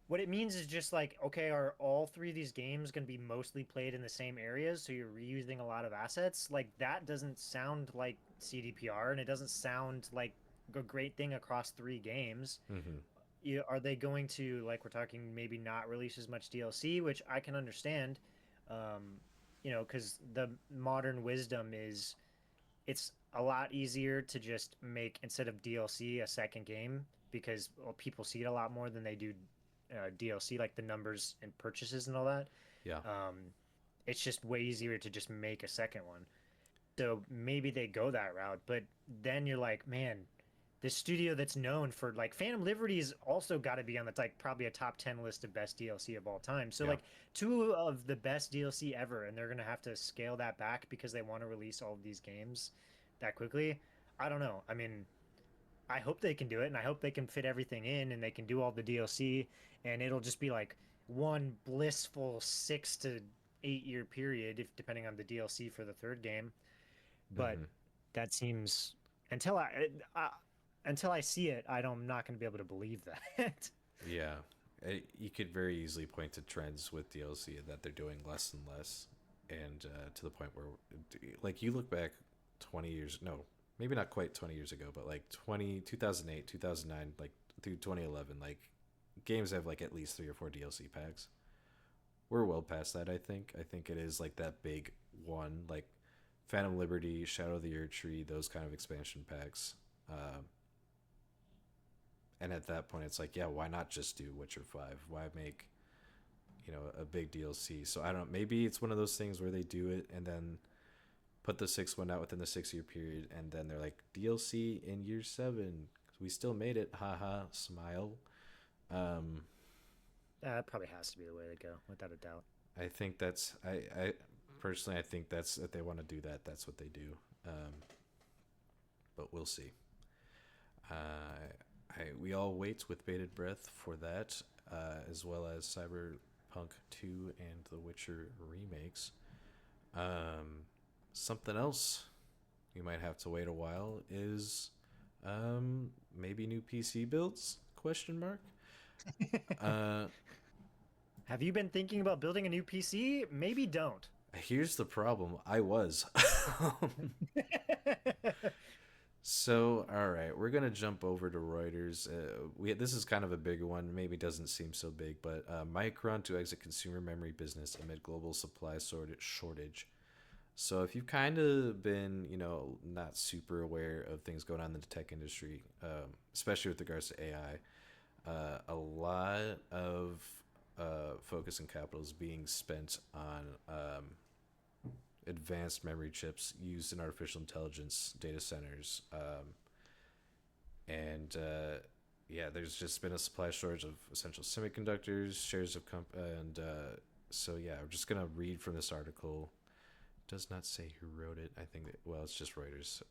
Speaker 2: What it means is just like, okay, are all three of these games going to be mostly played in the same areas? So you're reusing a lot of assets? Like, that doesn't sound like CDPR, and it doesn't sound like a great thing across three games.
Speaker 1: Hmm.
Speaker 2: Are they going to, like, we're talking maybe not release as much DLC, which I can understand, because the modern wisdom is it's a lot easier to just make, instead of DLC, a second game because, well, people see it a lot more than they do DLC, like the numbers and purchases and all that.
Speaker 1: Yeah.
Speaker 2: Um, it's just way easier to just make a second one. So maybe they go that route, but then you're like, man, this studio that's known for like Phantom Liberty's also got to be on the like probably a top 10 list of best DLC of all time. So
Speaker 1: Yeah.
Speaker 2: like two of the best DLC ever, and they're gonna have to scale that back because they want to release all of these games that quickly. I don't know. I mean, I hope they can do it, and I hope they can fit everything in, and they can do all the DLC, and it'll just be like one blissful 6 to 8 year period, if depending on the DLC for the third game. But
Speaker 1: Hmm.
Speaker 2: that seems until I until I see it, I'm not going to be able to believe that.
Speaker 1: Yeah. You could very easily point to trends with DLC that they're doing less and less, and to the point where, like, you look back 20 years, no, maybe not quite 20 years ago, but like 2008, 2009, like through 2011, like games have like at least 3 or 4 DLC packs. We're well past that, I think. I think it is like that big one, like Phantom Liberty, Shadow of the Erd Tree, those kind of expansion packs. Um, and at that point, it's like, yeah, why not just do Witcher 5? Why make, a big DLC? So I don't know. Maybe it's one of those things where they do it and then put the sixth one out within the 6 year period. And then they're like, DLC in year 7. We still made it. Haha, smile. Um,
Speaker 2: That probably has to be the way to go, without a doubt.
Speaker 1: I think I personally, I think that's, if they want to do that, that's what they do. But we'll see. We all wait with bated breath for that, as well as Cyberpunk 2 and The Witcher remakes. Um, Something else we might have to wait a while is maybe new PC builds? Question mark. Uh,
Speaker 2: Have you been thinking about building a new PC? Maybe don't.
Speaker 1: Here's the problem. I was. So, all right, we're gonna jump over to Reuters. This is kind of a bigger one. Maybe doesn't seem so big, but Micron to exit consumer memory business amid global supply shortage. So, if you've kind of been, not super aware of things going on in the tech industry, especially with regards to AI, a lot of focus and capital is being spent on advanced memory chips used in artificial intelligence data centers. And Yeah, there's just been a supply shortage of essential semiconductors, shares of and so yeah, I'm just gonna read from this article. It does not say who wrote it. I think well, it's just Reuters.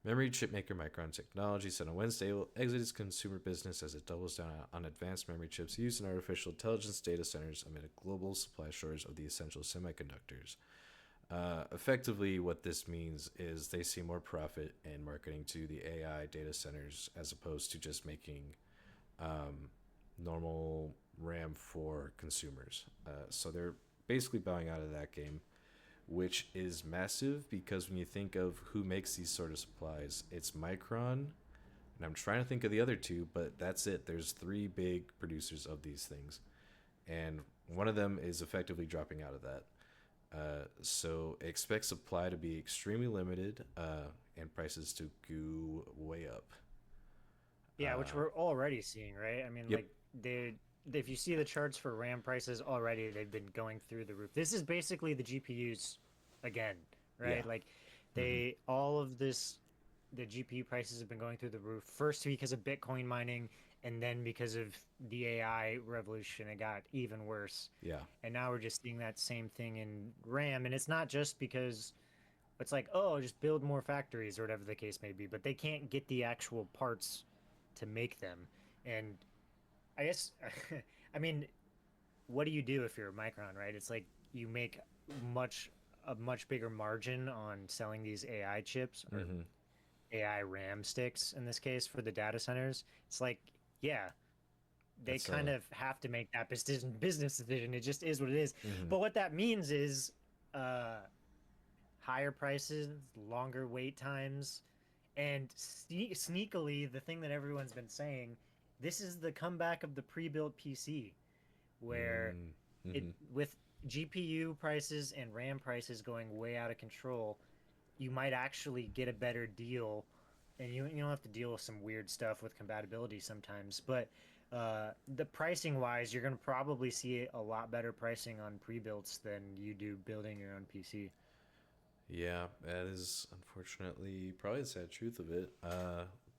Speaker 1: Memory chip maker Micron Technology said on Wednesday it will exit its consumer business as it doubles down on advanced memory chips used in artificial intelligence data centers amid a global supply shortage of the essential semiconductors. Effectively, what this means is they see more profit in marketing to the AI data centers as opposed to just making normal RAM for consumers. So they're basically bowing out of that game, which is massive because when you think of who makes these sort of supplies, it's Micron, and I'm trying to think of the other two, but that's it. There's 3 big producers of these things, and one of them is effectively dropping out of that. So expect supply to be extremely limited and prices to go way up.
Speaker 2: Yeah, which
Speaker 1: Uh,
Speaker 2: we're already seeing, right? I mean,
Speaker 1: yep.
Speaker 2: like if you see the charts for RAM prices already, they've been going through the roof. This is basically the GPUs again,
Speaker 1: Yeah.
Speaker 2: right? Like
Speaker 1: Hmm.
Speaker 2: they all of this the GPU prices have been going through the roof. First because of Bitcoin mining, and then because of the AI revolution, it got even worse.
Speaker 1: Yeah.
Speaker 2: And now we're just seeing that same thing in RAM, and it's not just because it's like, oh, just build more factories or whatever the case may be, but they can't get the actual parts to make them. And I guess, I mean, what do you do if you're a Micron, right? It's like you make much a much bigger margin on selling these AI chips or
Speaker 1: Hmm.
Speaker 2: AI RAM sticks in this case for the data centers. It's like, yeah, they
Speaker 1: That's
Speaker 2: kind of have to make that business decision. It just is what it is.
Speaker 1: mhm.
Speaker 2: But what that means is uh, higher prices, longer wait times, and sneakily, the thing that everyone's been saying, this is the comeback of the pre-built PC, where
Speaker 1: Mm,
Speaker 2: it
Speaker 1: mhm.
Speaker 2: with GPU prices and RAM prices going way out of control, you might actually get a better deal, and you don't have to deal with some weird stuff with compatibility sometimes. But the pricing wise, you're gonna probably see a lot better pricing on pre-builts than you do building your own PC.
Speaker 1: Yeah, that is unfortunately probably the sad truth of it.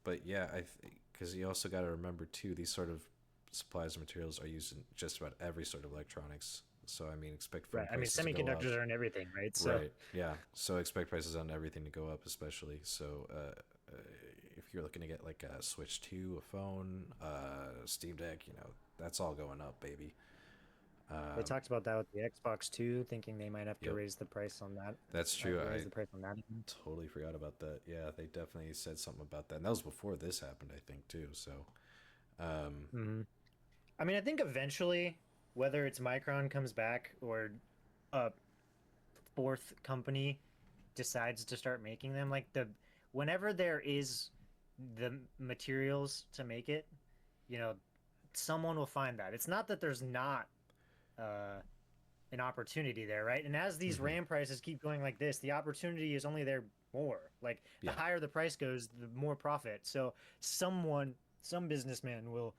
Speaker 1: But yeah, I because you also got to remember too, these sort of supplies and materials are used in just about every sort of electronics. So I mean, expect phone
Speaker 2: Right. I mean,
Speaker 1: prices to go up.
Speaker 2: semiconductors are in everything, right? So
Speaker 1: Right. Yeah. So expect prices on everything to go up, especially. So if you're looking to get like a Switch 2, a phone, Steam Deck, that's all going up, baby.
Speaker 2: they
Speaker 1: Um,
Speaker 2: talked about that with the Xbox too, thinking they might have to
Speaker 1: yep.
Speaker 2: raise the price on that.
Speaker 1: That's true.
Speaker 2: Raise
Speaker 1: I
Speaker 2: the price on that again.
Speaker 1: totally forgot about that. Yeah, they definitely said something about that. And that was before this happened, I think, too. So, um,
Speaker 2: Mm-hmm. I mean, I think eventually, whether it's Micron comes back or a fourth company decides to start making them, like whenever there is the materials to make it, you know, someone will find that. It's not that there's not uh, an opportunity there, right? And as these
Speaker 1: mhm.
Speaker 2: RAM prices keep going like this, the opportunity is only there more. Like the
Speaker 1: Yeah.
Speaker 2: higher the price goes, the more profit. So some businessman will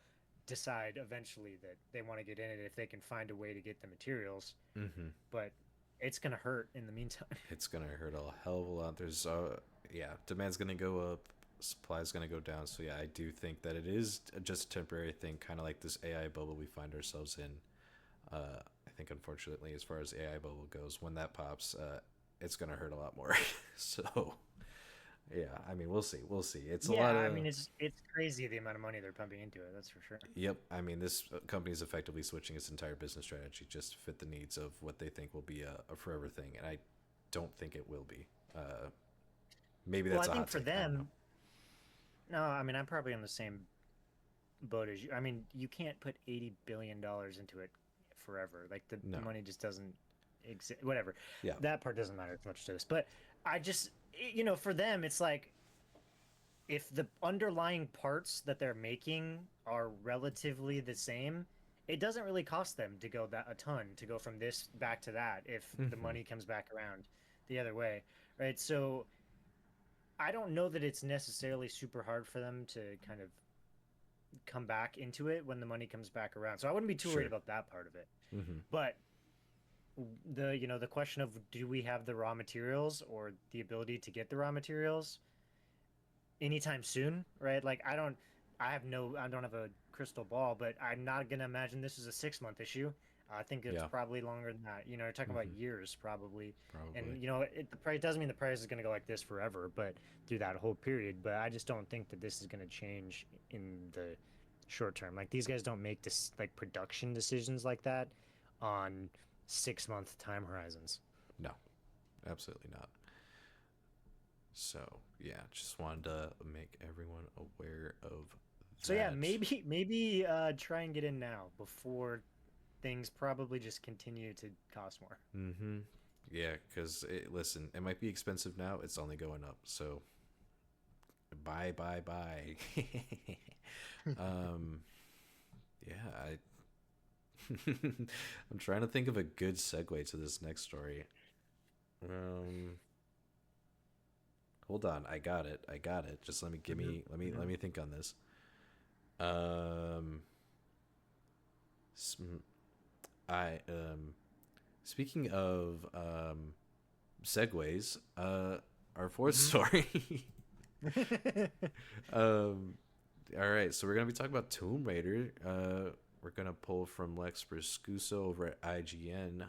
Speaker 2: decide eventually that they want to get in it if they can find a way to get the materials.
Speaker 1: Hmm.
Speaker 2: But it's gonna hurt in the meantime.
Speaker 1: It's going to hurt a hell of a lot. Yeah, demand's going to go up, supply's going to go down. So, yeah, I do think that it is just a temporary thing, kind of like this AI bubble we find ourselves in. I think, unfortunately, as far as AI bubble goes, when that pops, it's going to hurt a lot more. So, yeah, I mean, we'll see. We'll see. It's a
Speaker 2: Yeah,
Speaker 1: lot
Speaker 2: I
Speaker 1: of.
Speaker 2: mean it's crazy the amount of money they're pumping into it. That's for sure.
Speaker 1: Yep. I mean, this company is effectively switching its entire business strategy just to fit the needs of what they think will be a forever thing. And I don't think it will be. Maybe
Speaker 2: Well,
Speaker 1: that's
Speaker 2: I
Speaker 1: a
Speaker 2: think
Speaker 1: hot
Speaker 2: for
Speaker 1: take. I don't know.
Speaker 2: them, no, I mean I'm probably on the same boat as you. I mean, you can't put $80 billion into it forever. Like the
Speaker 1: No.
Speaker 2: money just doesn't exist. Whatever.
Speaker 1: Yeah.
Speaker 2: That part doesn't matter as much to this. But I just, for them, it's like if the underlying parts that they're making are relatively the same, it doesn't really cost them to go that a ton to go from this back to that if the
Speaker 1: Hmm.
Speaker 2: money comes back around the other way, right? So I don't know that it's necessarily super hard for them to kind of come back into it when the money comes back around. So I wouldn't be too worried
Speaker 1: Sure.
Speaker 2: about that part of it.
Speaker 1: Hmm.
Speaker 2: But the question of do we have the raw materials or the ability to get the raw materials anytime soon, right? Like I don't have a crystal ball, but I'm not gonna imagine this is a 6 month issue. I think it's
Speaker 1: Yeah.
Speaker 2: probably longer than that. You're talking about
Speaker 1: Hmm.
Speaker 2: years probably,
Speaker 1: Probably.
Speaker 2: and the price doesn't mean the price is gonna go like this forever, but through that whole period. But I just don't think that this is gonna change in the short term. Like these guys don't make this like production decisions like that on 6 month time horizons.
Speaker 1: No. Absolutely not. So, yeah, just wanted to make everyone aware of
Speaker 2: So yeah,
Speaker 1: that.
Speaker 2: maybe try and get in now before things probably just continue to cost more.
Speaker 1: Hmm. Yeah, because listen, it might be expensive now. It's only going up. So, bye, bye, bye. um, yeah, I'm trying to think of a good segue to this next story. Um, hold on, I got it. I got it. Just
Speaker 2: Hmm.
Speaker 1: let
Speaker 2: Hmm.
Speaker 1: me think on this. Um, I speaking of segues, our fourth
Speaker 2: Hmm.
Speaker 1: story. um, all right, so we're gonna be talking about Tomb Raider. We're gonna pull from Lex Briscuso over at IGN,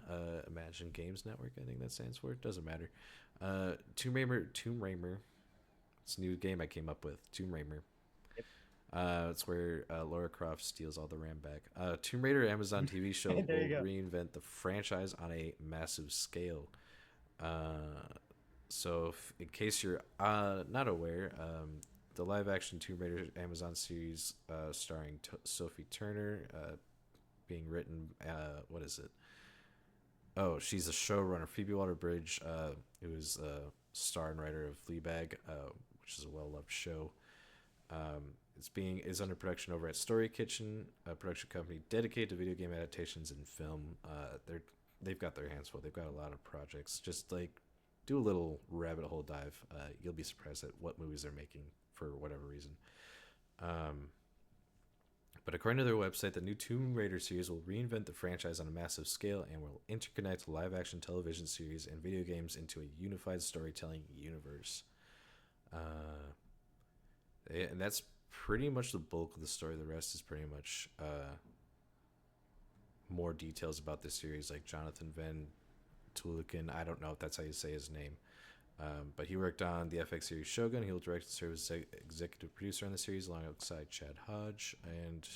Speaker 1: Imagine Games Network. I think that stands for. It doesn't matter. Tomb Raider. It's a new game I came up with. Tomb Raider.
Speaker 2: Yep.
Speaker 1: It's where Laura Croft steals all the RAM back. Tomb Raider Amazon TV show
Speaker 2: There
Speaker 1: will
Speaker 2: you go.
Speaker 1: reinvent the franchise on a massive scale. Uh, so, in case you're not aware, the live action Tomb Raider Amazon series starring Sophie Turner, being written. What is it? Oh, she's a showrunner. Phoebe Waller-Bridge, who is a star and writer of Fleabag, which is a well-loved show. Is under production over at Story Kitchen, a production company dedicated to video game adaptations and film. They've got their hands full. They've got a lot of projects. Just like do a little rabbit hole dive. You'll be surprised at what movies they're making for whatever reason. But according to their website, the new Tomb Raider series will reinvent the franchise on a massive scale and will interconnect live-action television series and video games into a unified storytelling universe. And that's pretty much the bulk of the story. The rest is pretty much more details about the series, like Jonathan Van Tuliken. I don't know if that's how you say his name. But he worked on the FX series Shogun. He'll direct and serve as executive producer on the series alongside Chad Hodge. And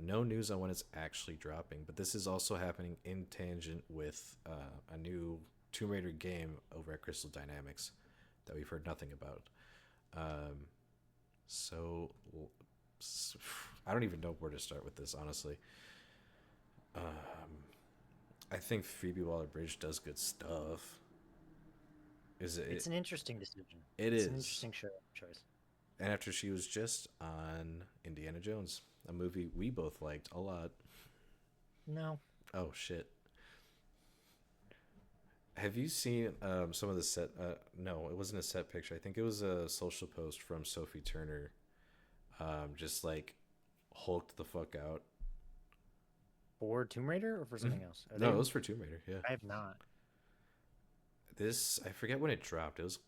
Speaker 1: no news on when it's actually dropping. But this is also happening in tangent with a new Tomb Raider game over at Crystal Dynamics that we've heard nothing about. So I don't even know where to start with this, honestly. I think Phoebe Waller-Bridge does good stuff.
Speaker 2: It's an interesting decision.
Speaker 1: It's
Speaker 2: an interesting choice.
Speaker 1: And after she was just on Indiana Jones, a movie we both liked a lot.
Speaker 2: No.
Speaker 1: Oh, shit. Have you seen some of the set? No, it wasn't a set picture. I think it was a social post from Sophie Turner. Just like hulked the fuck out.
Speaker 2: For Tomb Raider or for something else?
Speaker 1: No, it was for Tomb Raider. Yeah,
Speaker 2: I have not.
Speaker 1: I forget when it dropped. It was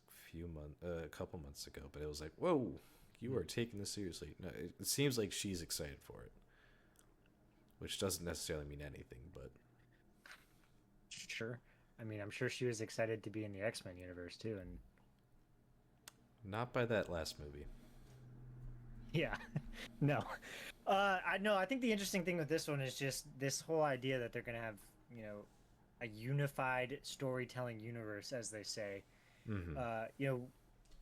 Speaker 1: a couple months ago, but it was like, whoa, you are taking this seriously. No, it seems like she's excited for it, which doesn't necessarily mean anything, but
Speaker 2: sure. I mean, I'm sure she was excited to be in the X-Men universe too, and
Speaker 1: not by that last movie.
Speaker 2: Yeah, no. I think the interesting thing with this one is just this whole idea that they're gonna have, a unified storytelling universe, as they say.
Speaker 1: Mm-hmm.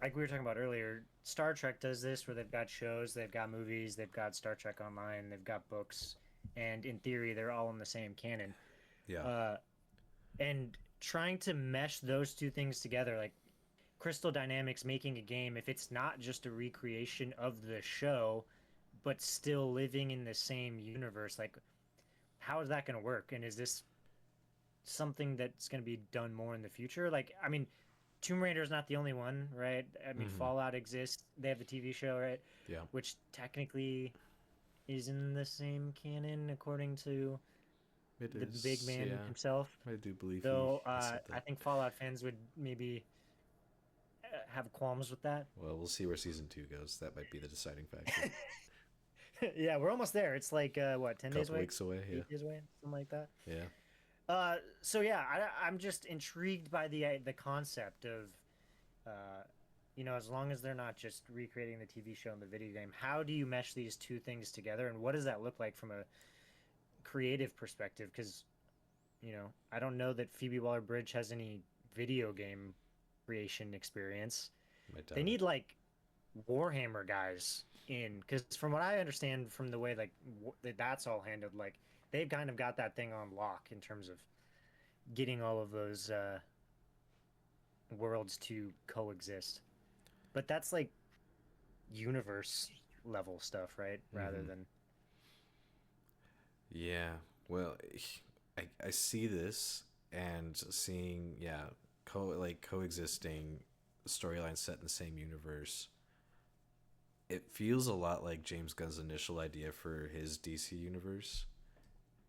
Speaker 2: Like we were talking about earlier, Star Trek does this where they've got shows, they've got movies, they've got Star Trek Online, they've got books, and in theory, they're all in the same canon.
Speaker 1: Yeah.
Speaker 2: And trying to mesh those two things together, like Crystal Dynamics making a game, if it's not just a recreation of the show, but still living in the same universe, like how is that going to work? And is this something that's going to be done more in the future? Like, I mean, Tomb Raider is not the only one, right? I mean, Fallout exists. They have the TV show, right?
Speaker 1: Yeah.
Speaker 2: Which technically is in the same canon according to the big man himself.
Speaker 1: I do believe.
Speaker 2: Though I think Fallout fans would maybe have qualms with that.
Speaker 1: Well, we'll see where season 2 goes. That might be the deciding factor.
Speaker 2: Yeah, we're almost there. It's like 10 days away?
Speaker 1: Weeks away, yeah.
Speaker 2: 8 days away, something like that.
Speaker 1: Yeah.
Speaker 2: So yeah, I'm just intrigued by the concept of, as long as they're not just recreating the TV show and the video game, how do you mesh these two things together, and what does that look like from a creative perspective? Because, I don't know that Phoebe Waller-Bridge has any video game creation experience. They need like Warhammer guys in, because from what I understand from the way like that's all handled, like they've kind of got that thing on lock in terms of getting all of those worlds to coexist. But that's like universe level stuff, right? Rather than
Speaker 1: yeah. Well, I see this and seeing coexisting storylines set in the same universe. It feels a lot like James Gunn's initial idea for his DC universe.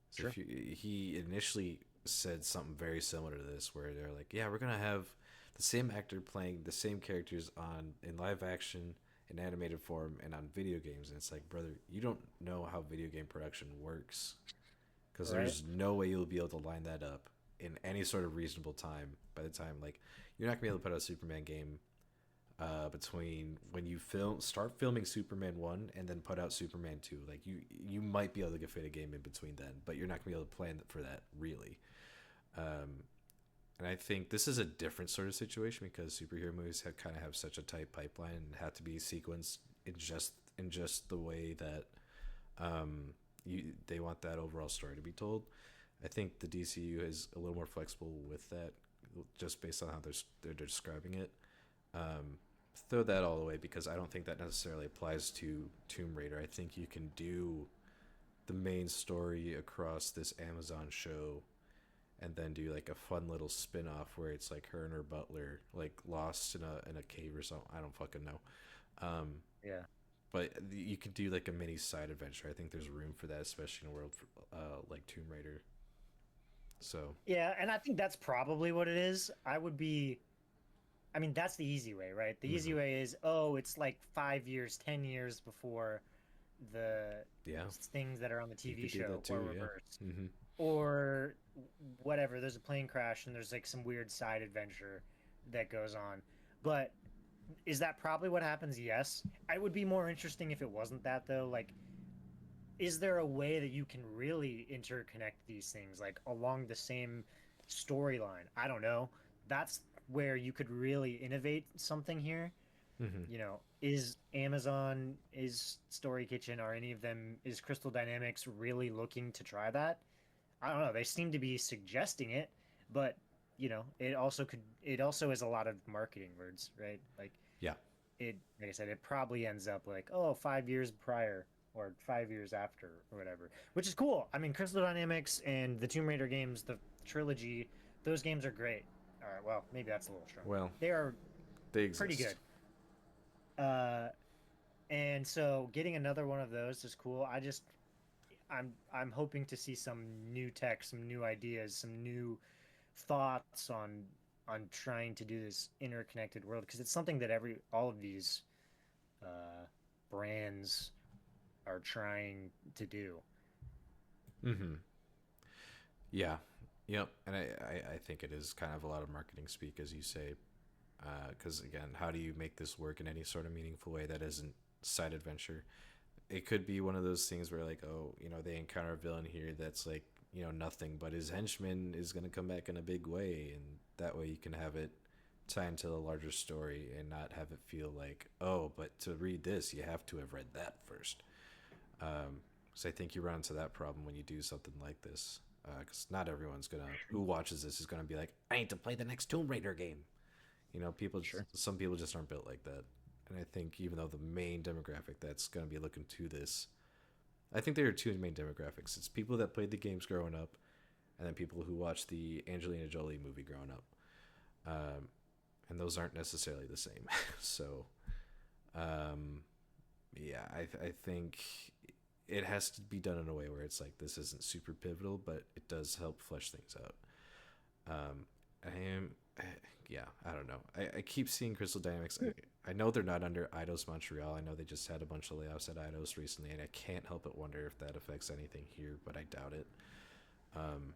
Speaker 1: So
Speaker 2: sure.
Speaker 1: He initially said something very similar to this, where they're like, yeah, we're gonna have the same actor playing the same characters in live action, in animated form, and on video games. And it's like, brother, you don't know how video game production works, because there's no way you'll be able to line that up in any sort of reasonable time. By the time, like, you're not gonna be able to put out a Superman game between when you start filming Superman 1 and then put out Superman 2. Like, you might be able to fit a game in between then, but you're not gonna be able to plan for that, really. And I think this is a different sort of situation because superhero movies have such a tight pipeline and have to be sequenced in just the way that they want that overall story to be told. I think the DCU is a little more flexible with that, just based on how they're describing it. Um, Throw that all away because I don't think that necessarily applies to Tomb Raider. I think you can do the main story across this Amazon show and then do like a fun little spin-off where it's like her and her butler like lost in a cave or something. I don't fucking know. Um,
Speaker 2: Yeah.
Speaker 1: but you could do like a mini side adventure. I think there's room for that, especially in a world like Tomb Raider. So
Speaker 2: Yeah, and I think that's probably what it is. I mean, that's the easy way, right? The easy
Speaker 1: mhm.
Speaker 2: way is, oh, it's like 5 years, 10 years before the
Speaker 1: Yeah,
Speaker 2: things that are on the
Speaker 1: you
Speaker 2: TV
Speaker 1: could do
Speaker 2: show,
Speaker 1: that
Speaker 2: or
Speaker 1: too.
Speaker 2: reversed,
Speaker 1: Yeah.
Speaker 2: or whatever. There's a plane crash and there's like some weird side adventure that goes on. But is that probably what happens? Yes. It would be more interesting if it wasn't that, though. Like, is there a way that you can really interconnect these things like along the same storyline? I don't know. That's where you could really innovate something here.
Speaker 1: Hmm.
Speaker 2: Is Amazon, is Story Kitchen, are any of them, is Crystal Dynamics really looking to try that? I don't know. They seem to be suggesting it, but it also is a lot of marketing words, right? Like
Speaker 1: Yeah.
Speaker 2: like I said, it probably ends up like, oh, 5 years prior or 5 years after or whatever, which is cool. I mean, Crystal Dynamics and the Tomb Raider games, the trilogy, those games are great. All right, well, maybe that's a little strong.
Speaker 1: Well,
Speaker 2: They are
Speaker 1: they
Speaker 2: pretty
Speaker 1: exist.
Speaker 2: good. Uh, and so getting another one of those is cool. I'm hoping to see some new tech, some new ideas, some new thoughts on trying to do this interconnected world because it's something that every all of these uh, brands are trying to do.
Speaker 1: Hmm. Yeah. Yep. And I think it is kind of a lot of marketing speak, as you say, because again, how do you make this work in any sort of meaningful way that isn't side adventure? It could be one of those things where like, oh, they encounter a villain here that's like, nothing, but his henchman is going to come back in a big way, and that way you can have it tie into the larger story and not have it feel like, oh, but to read this you have to have read that first. So I think you run into that problem when you do something like this, because not everyone's gonna who watches this is gonna be like, I need to play the next Tomb Raider game.
Speaker 2: Sure.
Speaker 1: Some people just aren't built like that. And I think even though the main demographic that's going to be looking to this, I think there are two main demographics. It's people that played the games growing up, and then people who watched the Angelina Jolie movie growing up. Um, and those aren't necessarily the same. So, um, yeah, I think it has to be done in a way where it's like this isn't super pivotal, but it does help flesh things out. Um, I am, yeah, I don't know. I keep seeing Crystal Dynamics. I know they're not under Eidos Montreal. I know they just had a bunch of layoffs at Eidos recently, and I can't help but wonder if that affects anything here, but I doubt it. Um,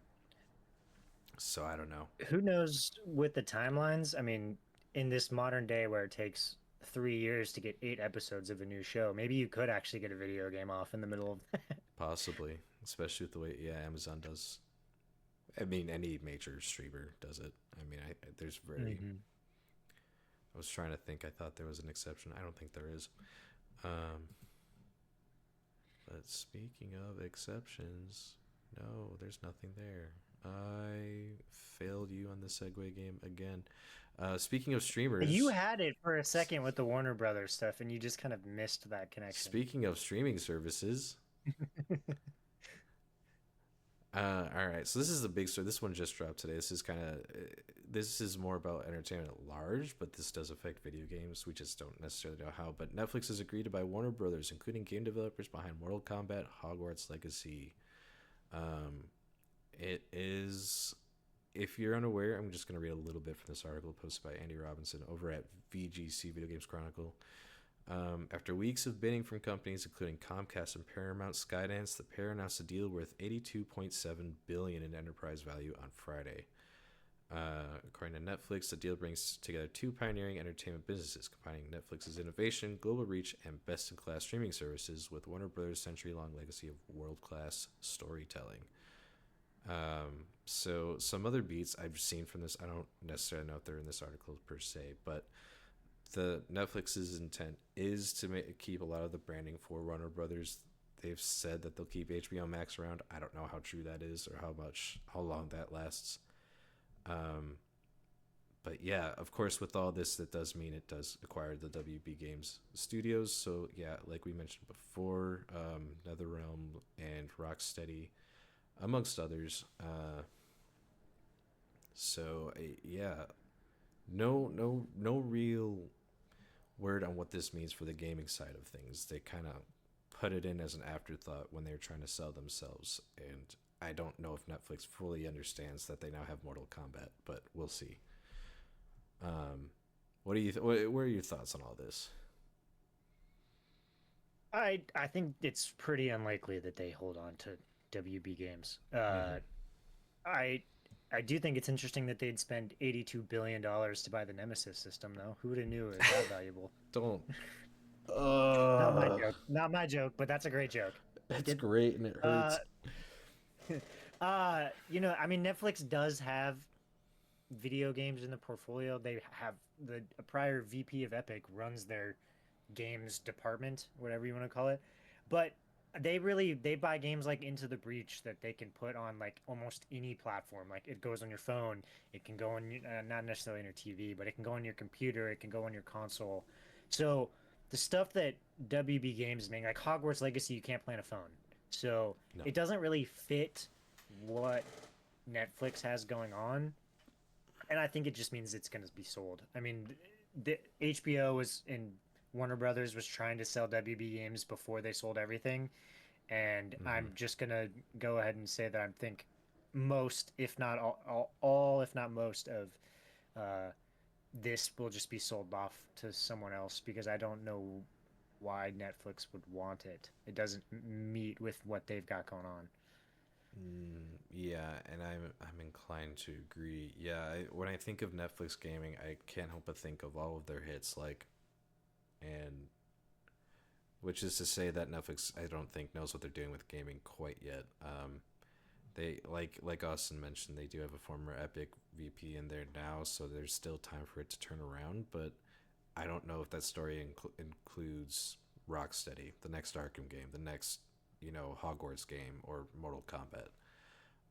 Speaker 1: so I don't know.
Speaker 2: Who knows with the timelines? I mean, in this modern day where it takes 3 years to get 8 episodes of a new show, maybe you could actually get a video game off in the middle of.
Speaker 1: Possibly, especially with the way, yeah, Amazon does. I mean, any major streamer does it. I mean, there's very.
Speaker 2: Mm-hmm.
Speaker 1: I was trying to think. I thought there was an exception. I don't think there is. Um, but speaking of exceptions, no, there's nothing there. I failed you on the segue game again. Speaking of
Speaker 2: You
Speaker 1: streamers,
Speaker 2: had it for a second with the Warner Brothers stuff, and you just kind of missed that connection.
Speaker 1: speaking of streaming services, all right. So this is the big story. This one just dropped today. This is more about entertainment at large, but this does affect video games. We just don't necessarily know how. But Netflix has agreed to buy Warner Brothers, including game developers behind Mortal Kombat, Hogwarts Legacy. Um, it is. If you're unaware, I'm just going to read a little bit from this article posted by Andy Robinson over at VGC Video Games Chronicle. After weeks of bidding from companies including Comcast and Paramount Skydance, the pair announced a deal worth $82.7 billion in enterprise value on Friday. According to Netflix, the deal brings together two pioneering entertainment businesses, combining Netflix's innovation, global reach, and best-in-class streaming services with Warner Brothers' century-long legacy of world-class storytelling. So some other beats I've seen from this, I don't necessarily know if they're in this article per se, but the Netflix's intent is to keep a lot of the branding for Warner Brothers. They've said that they'll keep HBO Max around. I don't know how true that is or how long that lasts. Um, but yeah, of course, with all this, that does mean it does acquire the WB Games studios. So yeah, like we mentioned before, NetherRealm and Rocksteady, amongst others. Yeah, no real word on what this means for the gaming side of things. They kind of put it in as an afterthought when they were trying to sell themselves, and I don't know if Netflix fully understands that they now have Mortal Kombat, but we'll see. What do you? What are your thoughts on all this?
Speaker 2: I think it's pretty unlikely that they hold on to WB Games.
Speaker 1: Mm-hmm.
Speaker 2: I I do think it's interesting that they'd spend $82 billion to buy the Nemesis system, though. Who would have knew it was that valuable?
Speaker 1: Don't.
Speaker 2: Not my joke. Not my joke, but that's a great joke.
Speaker 1: It's
Speaker 2: Get,
Speaker 1: great and it
Speaker 2: uh,
Speaker 1: hurts.
Speaker 2: I mean, Netflix does have video games in the portfolio. They have the a prior VP of Epic runs their games department, whatever you want to call it. But they buy games like Into the Breach that they can put on like almost any platform. Like it goes on your phone, it can go on not necessarily on your TV, but it can go on your computer, it can go on your console. So the stuff that WB Games make, like Hogwarts Legacy, you can't play on a phone. So
Speaker 1: No.
Speaker 2: it doesn't really fit what Netflix has going on, and I think it just means it's going to be sold. I mean, the HBO was in Warner Brothers was trying to sell WB Games before they sold everything, and
Speaker 1: Mm-hmm.
Speaker 2: I'm just gonna go ahead and say that I think most, if not all if not most of uh, this will just be sold off to someone else because I don't know why Netflix would want it. It doesn't meet with what they've got going on.
Speaker 1: Yeah, and I'm inclined to agree. Yeah, when I think of Netflix gaming, I can't help but think of all of their hits, like, and which is to say that Netflix, I don't think, knows what they're doing with gaming quite yet. They like Austin mentioned, they do have a former Epic VP in there now, so there's still time for it to turn around. But I don't know if that story includes Rocksteady, the next Arkham game, the next Hogwarts game, or Mortal Kombat.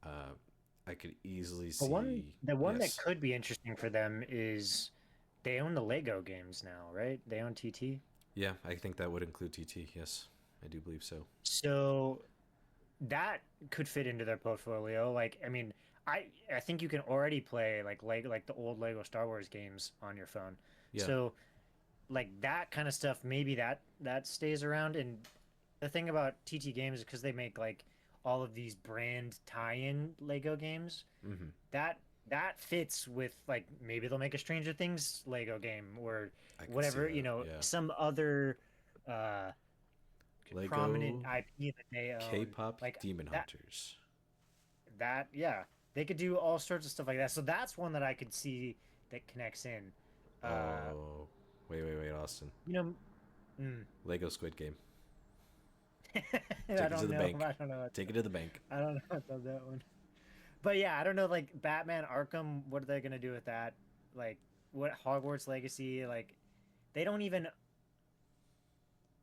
Speaker 1: Uh, I could easily see.
Speaker 2: The one that
Speaker 1: Yes.
Speaker 2: could be interesting for them is they own the Lego games now, right? They own TT.
Speaker 1: Yeah, I think that would include TT. Yes, I do believe so.
Speaker 2: So that could fit into their portfolio. Like, I mean, I think you can already play like the old Lego Star Wars games on your phone.
Speaker 1: Yeah.
Speaker 2: So like that kind of stuff, maybe that stays around. And the thing about TT Games is because they make like all of these brand tie-in Lego games,
Speaker 1: Mm-hmm.
Speaker 2: that that fits with like maybe they'll make a Stranger Things Lego game or
Speaker 1: I could see
Speaker 2: whatever,
Speaker 1: that. Yeah.
Speaker 2: some other uh prominent
Speaker 1: Lego
Speaker 2: IP that they own.
Speaker 1: K-pop
Speaker 2: Like
Speaker 1: Demon
Speaker 2: that
Speaker 1: Hunters.
Speaker 2: yeah, they could do all sorts of stuff like that. So that's one that I could see that connects in. Uh,
Speaker 1: Oh, wait, Austin.
Speaker 2: you know, mm.
Speaker 1: Lego Squid Game.
Speaker 2: I
Speaker 1: Take it to
Speaker 2: don't
Speaker 1: the
Speaker 2: know.
Speaker 1: bank.
Speaker 2: I don't know.
Speaker 1: Take it to the bank.
Speaker 2: I don't know about that one. But yeah, I don't know. Like Batman Arkham, what are they gonna do with that? Like what Hogwarts Legacy? Like they don't even.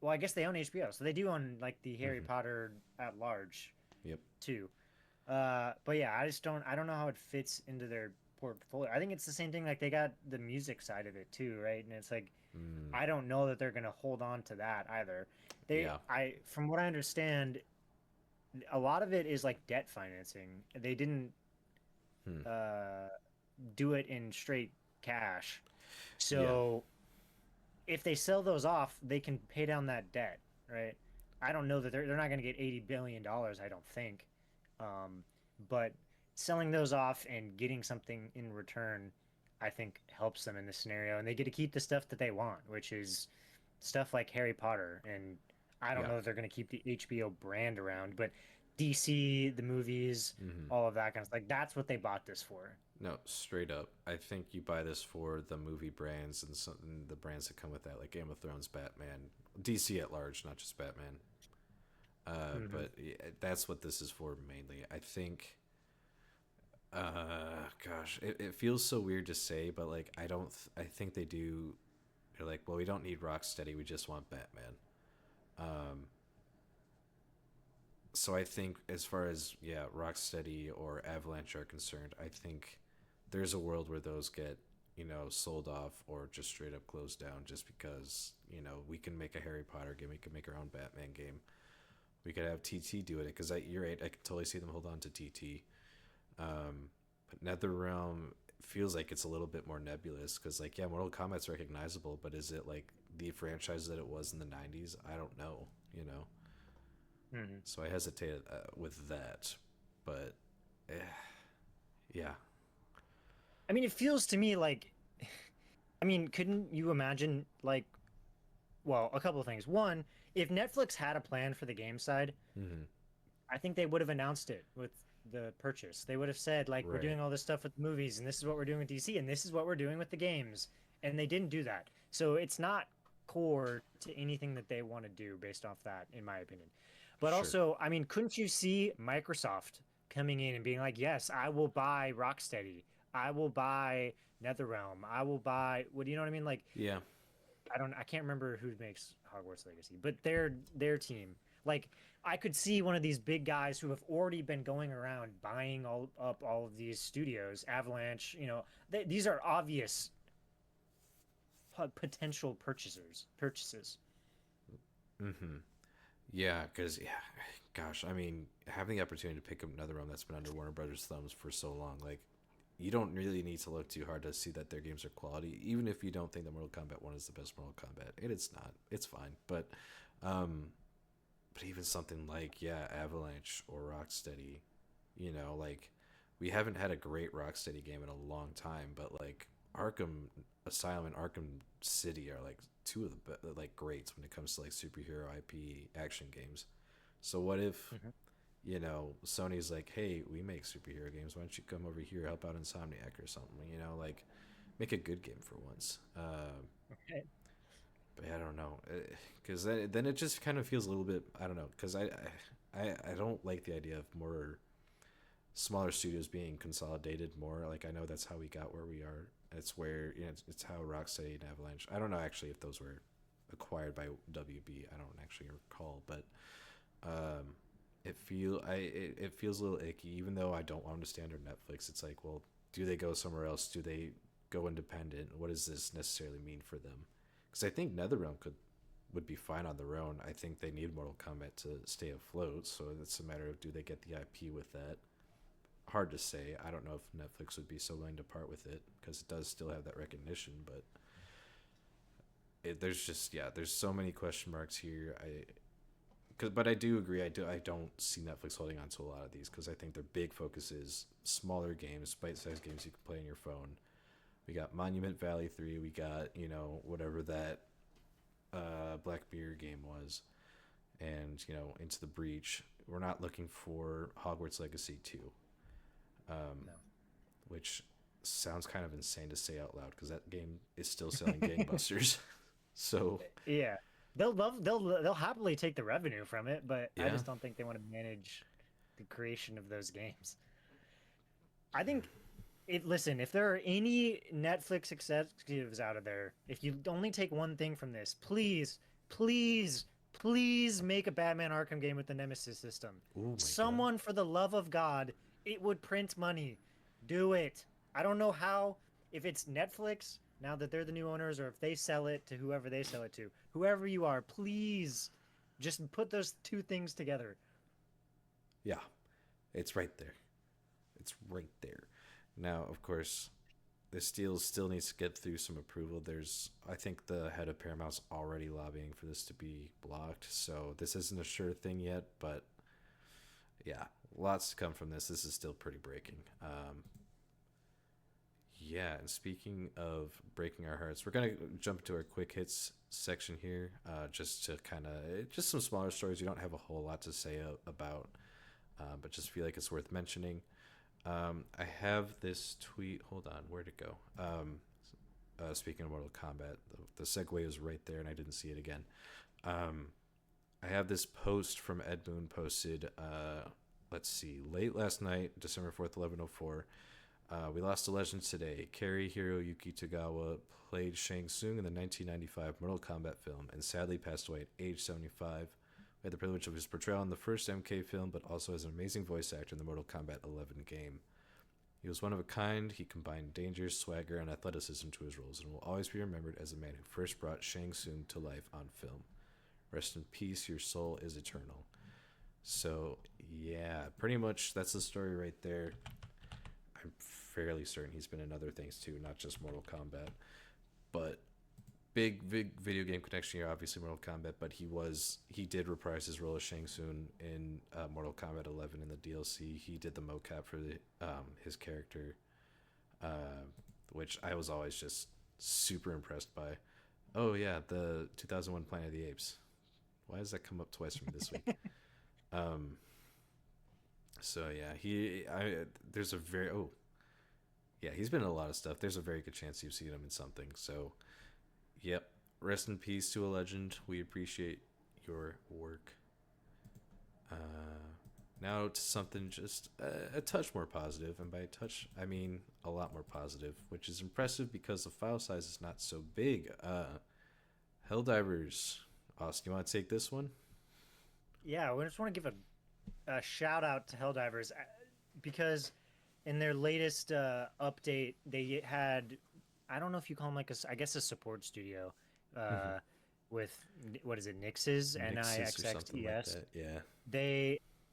Speaker 2: Well, I guess they own HBO, so they do own like the Harry
Speaker 1: Mm-hmm.
Speaker 2: Potter at large
Speaker 1: Yep.
Speaker 2: too. But yeah, I don't know how it fits into their portfolio. I think it's the same thing. Like they got the music side of it too, right? And it's like
Speaker 1: Mm,
Speaker 2: I don't know that they're gonna hold on to that either.
Speaker 1: yeah.
Speaker 2: From what I understand, a lot of it is like debt financing. They didn't
Speaker 1: Hmm.
Speaker 2: uh, do it in straight cash.
Speaker 1: Yeah.
Speaker 2: So if they sell those off, they can pay down that debt, right? I don't know that they're not going to get $80 billion. I don't think, um, but selling those off and getting something in return, I think helps them in this scenario, and they get to keep the stuff that they want, which is stuff like Harry Potter. And I don't
Speaker 1: Yeah.
Speaker 2: know if they're going to keep the HBO brand around, but DC, the movies,
Speaker 1: Mm-hmm.
Speaker 2: all of that kind of stuff, like that's what they bought this for.
Speaker 1: No, straight up. I think you buy this for the movie brands and, and the brands that come with that, like Game of Thrones, Batman, DC at large, not just Batman.
Speaker 2: Hmm.
Speaker 1: But yeah, that's what this is for mainly. I think Gosh, it feels so weird to say, but like I don't. I think they do. They're like, well, we don't need Rocksteady. We just want Batman. Um, so I think as far as Rocksteady or Avalanche are concerned, I think there's a world where those get sold off or just straight up closed down just because we can make a Harry Potter game, we can make our own Batman game, we could have TT do it because you're right, I can totally see them hold on to TT. But NetherRealm feels like it's a little bit more nebulous because like Mortal Kombat's recognizable, but is it like the franchise that it was in the 90s? I don't know.
Speaker 2: Mm-hmm.
Speaker 1: So I hesitate with that, but eh, yeah.
Speaker 2: I mean, it feels to me like, I mean, couldn't you imagine like, well, a couple of things. One, if Netflix had a plan for the game side,
Speaker 1: Mm-hmm.
Speaker 2: I think they would have announced it with the purchase. They would have said like, we're
Speaker 1: Right.
Speaker 2: doing all this stuff with the movies, and this is what we're doing with DC, and this is what we're doing with the games, and they didn't do that. So it's not core to anything that they want to do based off that, in my opinion. But
Speaker 1: Sure.
Speaker 2: also, I mean, couldn't you see Microsoft coming in and being like, yes, I will buy Rocksteady. I will buy NetherRealm. I will buy what do you know what I mean? Like
Speaker 1: Yeah.
Speaker 2: I can't remember who makes Hogwarts Legacy, but their team. Like I could see one of these big guys who have already been going around buying all of these studios, Avalanche, these are obvious potential purchases.
Speaker 1: Mm-hmm. Yeah, because gosh, I mean, having the opportunity to pick up another one that's been under Warner Brothers' thumbs for so long, like, you don't really need to look too hard to see that their games are quality. Even if you don't think that Mortal Kombat One is the best Mortal Kombat, it's not. It's fine, um, but even something like Avalanche or Rocksteady, like we haven't had a great Rocksteady game in a long time, but like Arkham Asylum and Arkham City are like two of the like greats when it comes to like superhero IP action games. So what if
Speaker 2: Mm-hmm.
Speaker 1: Sony's like, hey, we make superhero games. Why don't you come over here, help out Insomniac or something? Like make a good game for once.
Speaker 2: Okay.
Speaker 1: But I don't know, because then it just kind of feels a little bit. I don't know, because I don't like the idea of more smaller studios being consolidated more. Like I know that's how we got where we are. It's where it's how Rocksteady and Avalanche. I don't know actually if those were acquired by WB. I don't actually recall, but um, it feels a little icky. Even though I don't want them to stand under Netflix, it's like, well, do they go somewhere else? Do they go independent? What does this necessarily mean for them? Because I think NetherRealm would be fine on their own. I think they need Mortal Kombat to stay afloat. So it's a matter of do they get the IP with that? Hard to say. I don't know if Netflix would be so willing to part with it because it does still have that recognition, but there's just there's so many question marks here. But I do agree. I don't see Netflix holding on to a lot of these because I think their big focus is smaller games, bite-sized games you can play on your phone. We got Monument Valley 3. We got whatever that Black Mirror game was, and Into the Breach. We're not looking for Hogwarts Legacy 2, um,
Speaker 2: No.
Speaker 1: which sounds kind of insane to say out loud because that game is still selling gangbusters. So
Speaker 2: Yeah. They'll happily take the revenue from it, but I
Speaker 1: yeah.
Speaker 2: just don't think they want to manage the creation of those games. I think listen, if there are any Netflix executives out of there, if you only take one thing from this, please, please, please make a Batman Arkham game with the Nemesis system.
Speaker 1: Oh my god.
Speaker 2: Someone, for the love of God, it would print money. Do it. I don't know how, if it's Netflix, now that they're the new owners, or if they sell it to whoever they sell it to. Whoever you are, please just put those two things together.
Speaker 1: Yeah, it's right there. It's right there. Now, of course, this deal still needs to get through some approval. I think the head of Paramount's already lobbying for this to be blocked, so this isn't a sure thing yet. But yeah, lots to come from this. This is still pretty breaking. Yeah, and speaking of breaking our hearts, we're gonna jump into our quick hits section here, just to kind of just some smaller stories we don't have a whole lot to say about, but just feel like it's worth mentioning. I have this tweet. Hold on, where'd it go? Speaking of Mortal Kombat, the segue was right there, and I didn't see it again. Um, I have this post from Ed Boon posted let's see, late last night, December 4th, 11:04. We lost a legend today. Cary-Hiroyuki Tagawa played Shang Tsung in the 1995 Mortal Kombat film and sadly passed away at age 75. We had the privilege of his portrayal in the first MK film, but also as an amazing voice actor in the Mortal Kombat 11 game. He was one of a kind. He combined danger, swagger, and athleticism to his roles and will always be remembered as the man who first brought Shang Tsung to life on film. Rest in peace, your soul is eternal. So, yeah, pretty much that's the story right there. I'm fairly certain he's been in other things too, not just Mortal Kombat. But big video game connection here, obviously Mortal Kombat, but he did reprise his role as Shang Tsung in Mortal Kombat 11 in the DLC. He did the mocap for his character, which I was always just super impressed by. Oh yeah, the 2001 Planet of the Apes. Why does that come up twice for me this week? So yeah, there's a very he's been in a lot of stuff. There's a very good chance you've seen him in something. So, yep. Rest in peace to a legend. We appreciate your work. Now to something just a touch more positive, and by a touch I mean a lot more positive, which is impressive because the file size is not so big. Helldivers. Austin, you want to take this one?
Speaker 2: Yeah, we just want to give a shout out to Helldivers because in their latest update, they had, I don't know if you call them like I guess a support studio with, what is it, Nixes, Nixxes.
Speaker 1: Like yeah.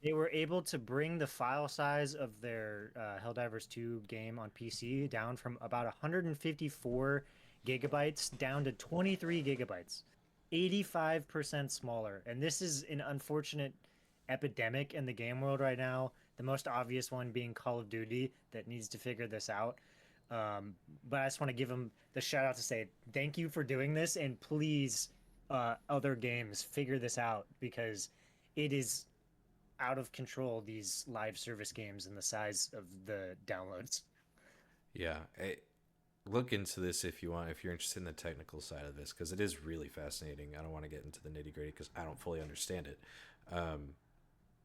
Speaker 2: They were able to bring the file size of their Helldivers 2 game on PC down from about 154 gigabytes down to 23 gigabytes. 85% smaller. And this is an unfortunate epidemic in the game world right now. The most obvious one being Call of Duty that needs to figure this out. But I just want to give them the shout out to say thank you for doing this, and please other games figure this out because it is out of control, these live service games and the size of the downloads.
Speaker 1: Yeah, look into this if you want, if you're interested in the technical side of this, because it is really fascinating. I don't want to get into the nitty gritty because I don't fully understand it.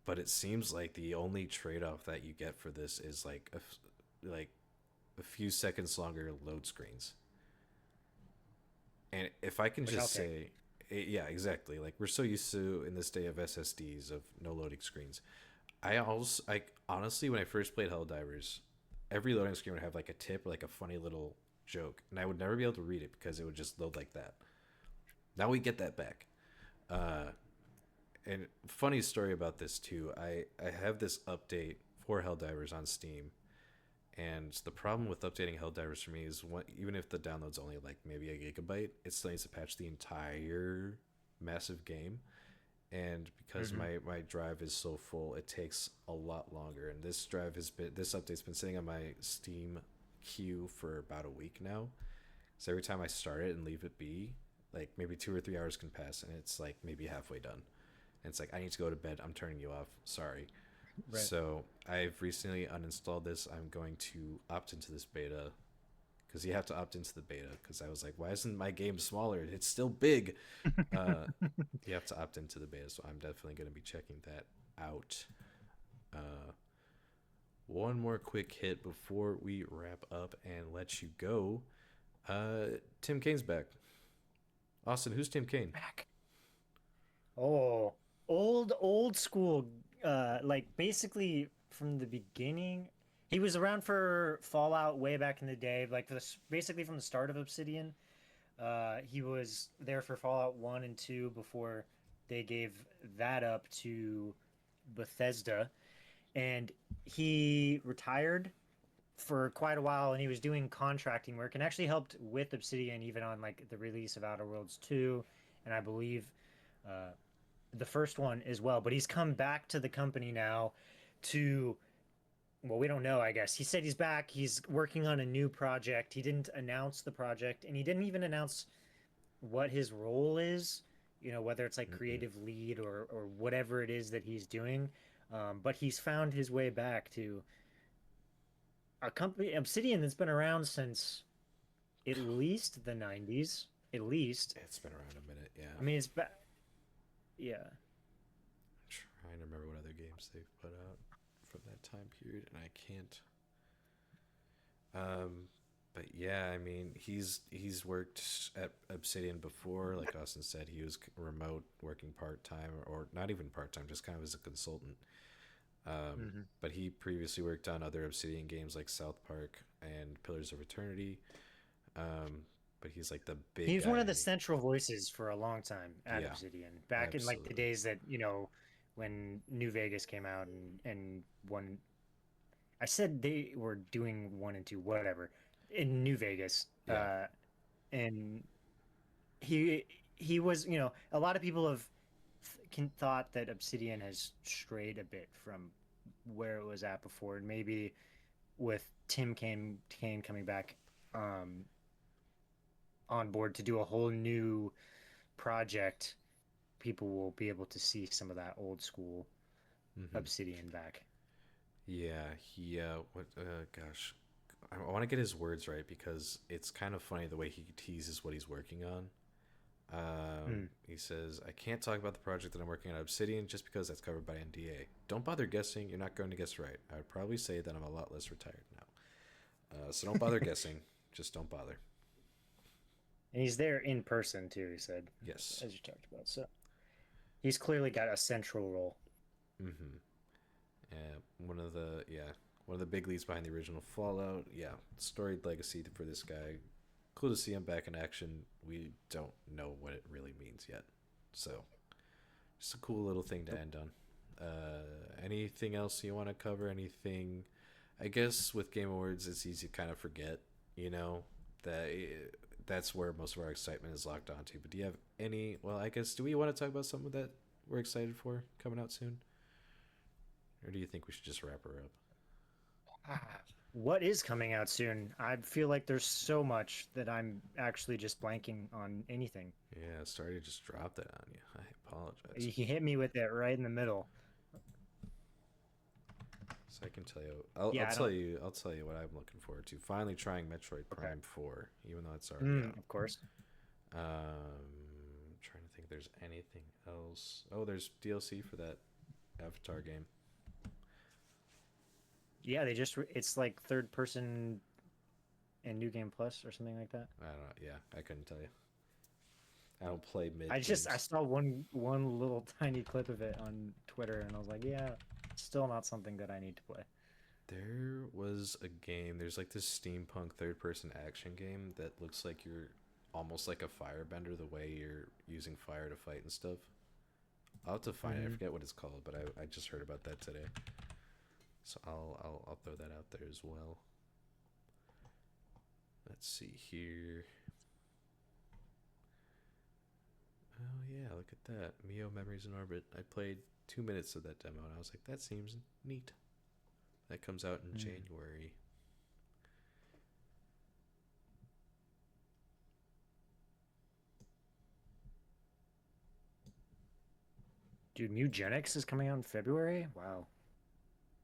Speaker 1: But it seems like the only trade-off that you get for this is like a few seconds longer load screens. And if I can just say, yeah, exactly. Like we're so used to in this day of SSDs of no loading screens. I honestly, when I first played Helldivers, every loading screen would have like a tip or like a funny little joke, and I would never be able to read it because it would just load like that. Now we get that back. And funny story about this too. I have this update for Helldivers on Steam, and the problem with updating Helldivers for me is even if the download's only like maybe a gigabyte, it still needs to patch the entire massive game. And because my drive is so full, it takes a lot longer. And this update's been sitting on my Steam queue for about a week now. So every time I start it and leave it be, like maybe 2 or 3 hours can pass, and it's like maybe halfway done. And it's like, I need to go to bed. I'm turning you off. Sorry. Right. So I've recently uninstalled this. I'm going to opt into this beta because you have to opt into the beta, because I was like, why isn't my game smaller? It's still big. You have to opt into the beta, so I'm definitely going to be checking that out. One more quick hit before we wrap up and let you go. Tim Kane's back. Austin, who's Tim Kane?
Speaker 2: Back. Oh, old school. Like basically from the beginning. He was around for Fallout way back in the day, like basically from the start of Obsidian. He was there for Fallout 1 and 2 before they gave that up to Bethesda. And he retired for quite a while, and he was doing contracting work and actually helped with Obsidian even on like the release of Outer Worlds 2, and I believe the first one as well. But he's come back to the company now to... Well, we don't know, I guess. He said he's back. He's working on a new project. He didn't announce the project, and he didn't even announce what his role is, you know, whether it's like creative lead or whatever it is that he's doing. But he's found his way back to a company, Obsidian, that's been around since at least the 90s. At least.
Speaker 1: It's been around a minute, yeah.
Speaker 2: I mean, it's back. Yeah.
Speaker 1: I'm trying to remember what other games they've put out. from that time period, and I can't. Um, but yeah, I mean, he's worked at Obsidian before. Like Austin said, he was remote, working part time, or not even part time, just kind of as a consultant.
Speaker 2: Hmm.
Speaker 1: But he previously worked on other Obsidian games like South Park and Pillars of Eternity. Um, but he's like the
Speaker 2: He
Speaker 1: big
Speaker 2: was one of the
Speaker 1: guy.
Speaker 2: central voices for a long time at
Speaker 1: Yeah,
Speaker 2: Obsidian, back in like the
Speaker 1: absolutely.
Speaker 2: days that when New Vegas came out and one. I said they were doing 1 and 2, whatever, in New Vegas.
Speaker 1: Yeah.
Speaker 2: And he he was, a lot of people have thought that Obsidian has strayed a bit from where it was at before, and maybe with Cain coming back um, on board to do a whole new project, people will be able to see some of that old school
Speaker 1: Hmm.
Speaker 2: Obsidian back.
Speaker 1: Yeah, he what gosh, I want to get his words right because it's kind of funny the way he teases what he's working on.
Speaker 2: Mm.
Speaker 1: He says, "I can't talk about the project that I'm working on at Obsidian just because that's covered by NDA. Don't bother guessing. You're not going to guess right. I would probably say that I'm a lot less retired now. So don't bother guessing. Just don't bother."
Speaker 2: And he's there in person too, he said,
Speaker 1: Yes.
Speaker 2: as you talked about. So he's clearly got a central role.
Speaker 1: Mm-hmm. One of the big leads behind the original Fallout. Yeah, storied legacy for this guy. Cool to see him back in action. We don't know what it really means yet, so just a cool little thing to end on. Anything else you want to cover? Anything? I guess with Game Awards, it's easy to kind of forget, you know, that that's where most of our excitement is locked onto. But do you have any? Well, I guess do we want to talk about something that we're excited for coming out soon, or do you think we should just wrap her up?
Speaker 2: Ah, what is coming out soon? I feel like there's so much that I'm actually just blanking on anything.
Speaker 1: Yeah, sorry to just drop that on you. I apologize.
Speaker 2: He hit me with it right in the middle.
Speaker 1: So I can tell you,
Speaker 2: Yeah, I don't.
Speaker 1: I'll tell you what I'm looking forward to. Finally trying Metroid
Speaker 2: Okay.
Speaker 1: Prime 4, even though it's already out.
Speaker 2: Of course.
Speaker 1: Trying to think if there's anything else. Oh, there's DLC for that Avatar game.
Speaker 2: Yeah, it's like third person and New Game Plus or something like that.
Speaker 1: I don't know. Yeah, I couldn't tell you. I don't play mid
Speaker 2: I
Speaker 1: games.
Speaker 2: saw one little tiny clip of it on Twitter and I was like, yeah, still not something that I need to play.
Speaker 1: There was a game. There's like this steampunk third person action game that looks like you're almost like a firebender the way you're using fire to fight and stuff. I'll have to find it. I
Speaker 2: Hmm.
Speaker 1: forget what it's called, but I just heard about that today. So I'll throw that out there as well. Let's see here. Oh yeah, look at that. Mio Memories in Orbit. I played 2 minutes of that demo and I was like, that seems neat. That comes out in
Speaker 2: Mm.
Speaker 1: January.
Speaker 2: Dude, Mugenics is coming out in February. Wow,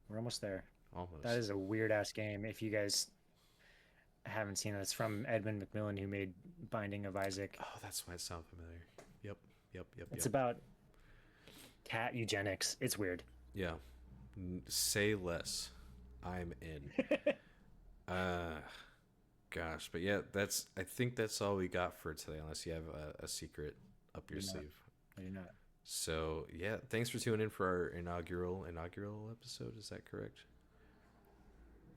Speaker 2: we're almost there. That
Speaker 1: Almost.
Speaker 2: is a weird ass game. If you guys haven't seen it, it's from Edmund McMillan, who made Binding of Isaac.
Speaker 1: Oh, that's why it sounds familiar. Yep,
Speaker 2: It's
Speaker 1: yep.
Speaker 2: about cat eugenics. It's weird.
Speaker 1: Yeah. Say less. I'm in. Uh, gosh, but yeah, that's. I think that's all we got for today, unless you have a secret up
Speaker 2: I
Speaker 1: your
Speaker 2: do not.
Speaker 1: sleeve.
Speaker 2: I do not.
Speaker 1: So yeah, thanks for tuning in for our inaugural episode. Is that correct?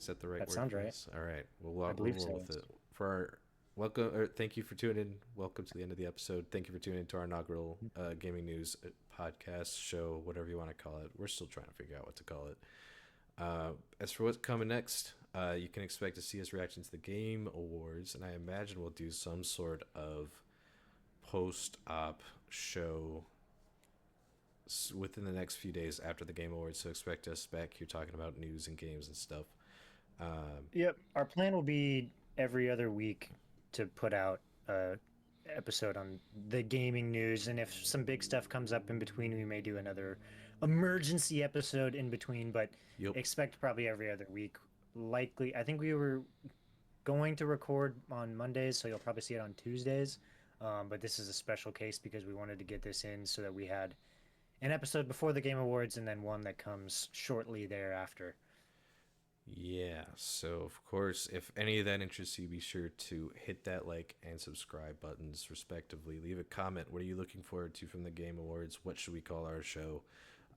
Speaker 1: Is that the right
Speaker 2: That
Speaker 1: word
Speaker 2: sounds
Speaker 1: for
Speaker 2: right.
Speaker 1: this? All right,
Speaker 2: I
Speaker 1: we'll
Speaker 2: believe
Speaker 1: roll
Speaker 2: so.
Speaker 1: with it. For our welcome, or thank you for tuning in. Welcome to the end of the episode. Thank you for tuning in to our inaugural gaming news podcast show, whatever you want to call it. We're still trying to figure out what to call it. As for what's coming next, you can expect to see us reacting to the Game Awards, and I imagine we'll do some sort of post-op show within the next few days after the Game Awards. So expect us back here talking about news and games and stuff.
Speaker 2: Yep. Our plan will be every other week to put out a episode on the gaming news, and if some big stuff comes up in between, we may do another emergency episode in between. But
Speaker 1: Yep.
Speaker 2: expect probably every other week. Likely, I think we were going to record on Mondays, so you'll probably see it on Tuesdays. But this is a special case because we wanted to get this in so that we had an episode before the Game Awards and then one that comes shortly thereafter.
Speaker 1: Yeah, so of course, if any of that interests you, be sure to hit that like and subscribe buttons, respectively. Leave a comment. What are you looking forward to from the Game Awards? What should we call our show?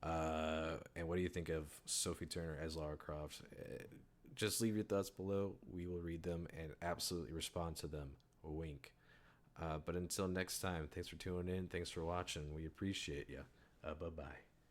Speaker 1: And what do you think of Sophie Turner as Lara Croft? Just leave your thoughts below. We will read them and absolutely respond to them. Wink. But until next time, thanks for tuning in. Thanks for watching. We appreciate you. Bye bye.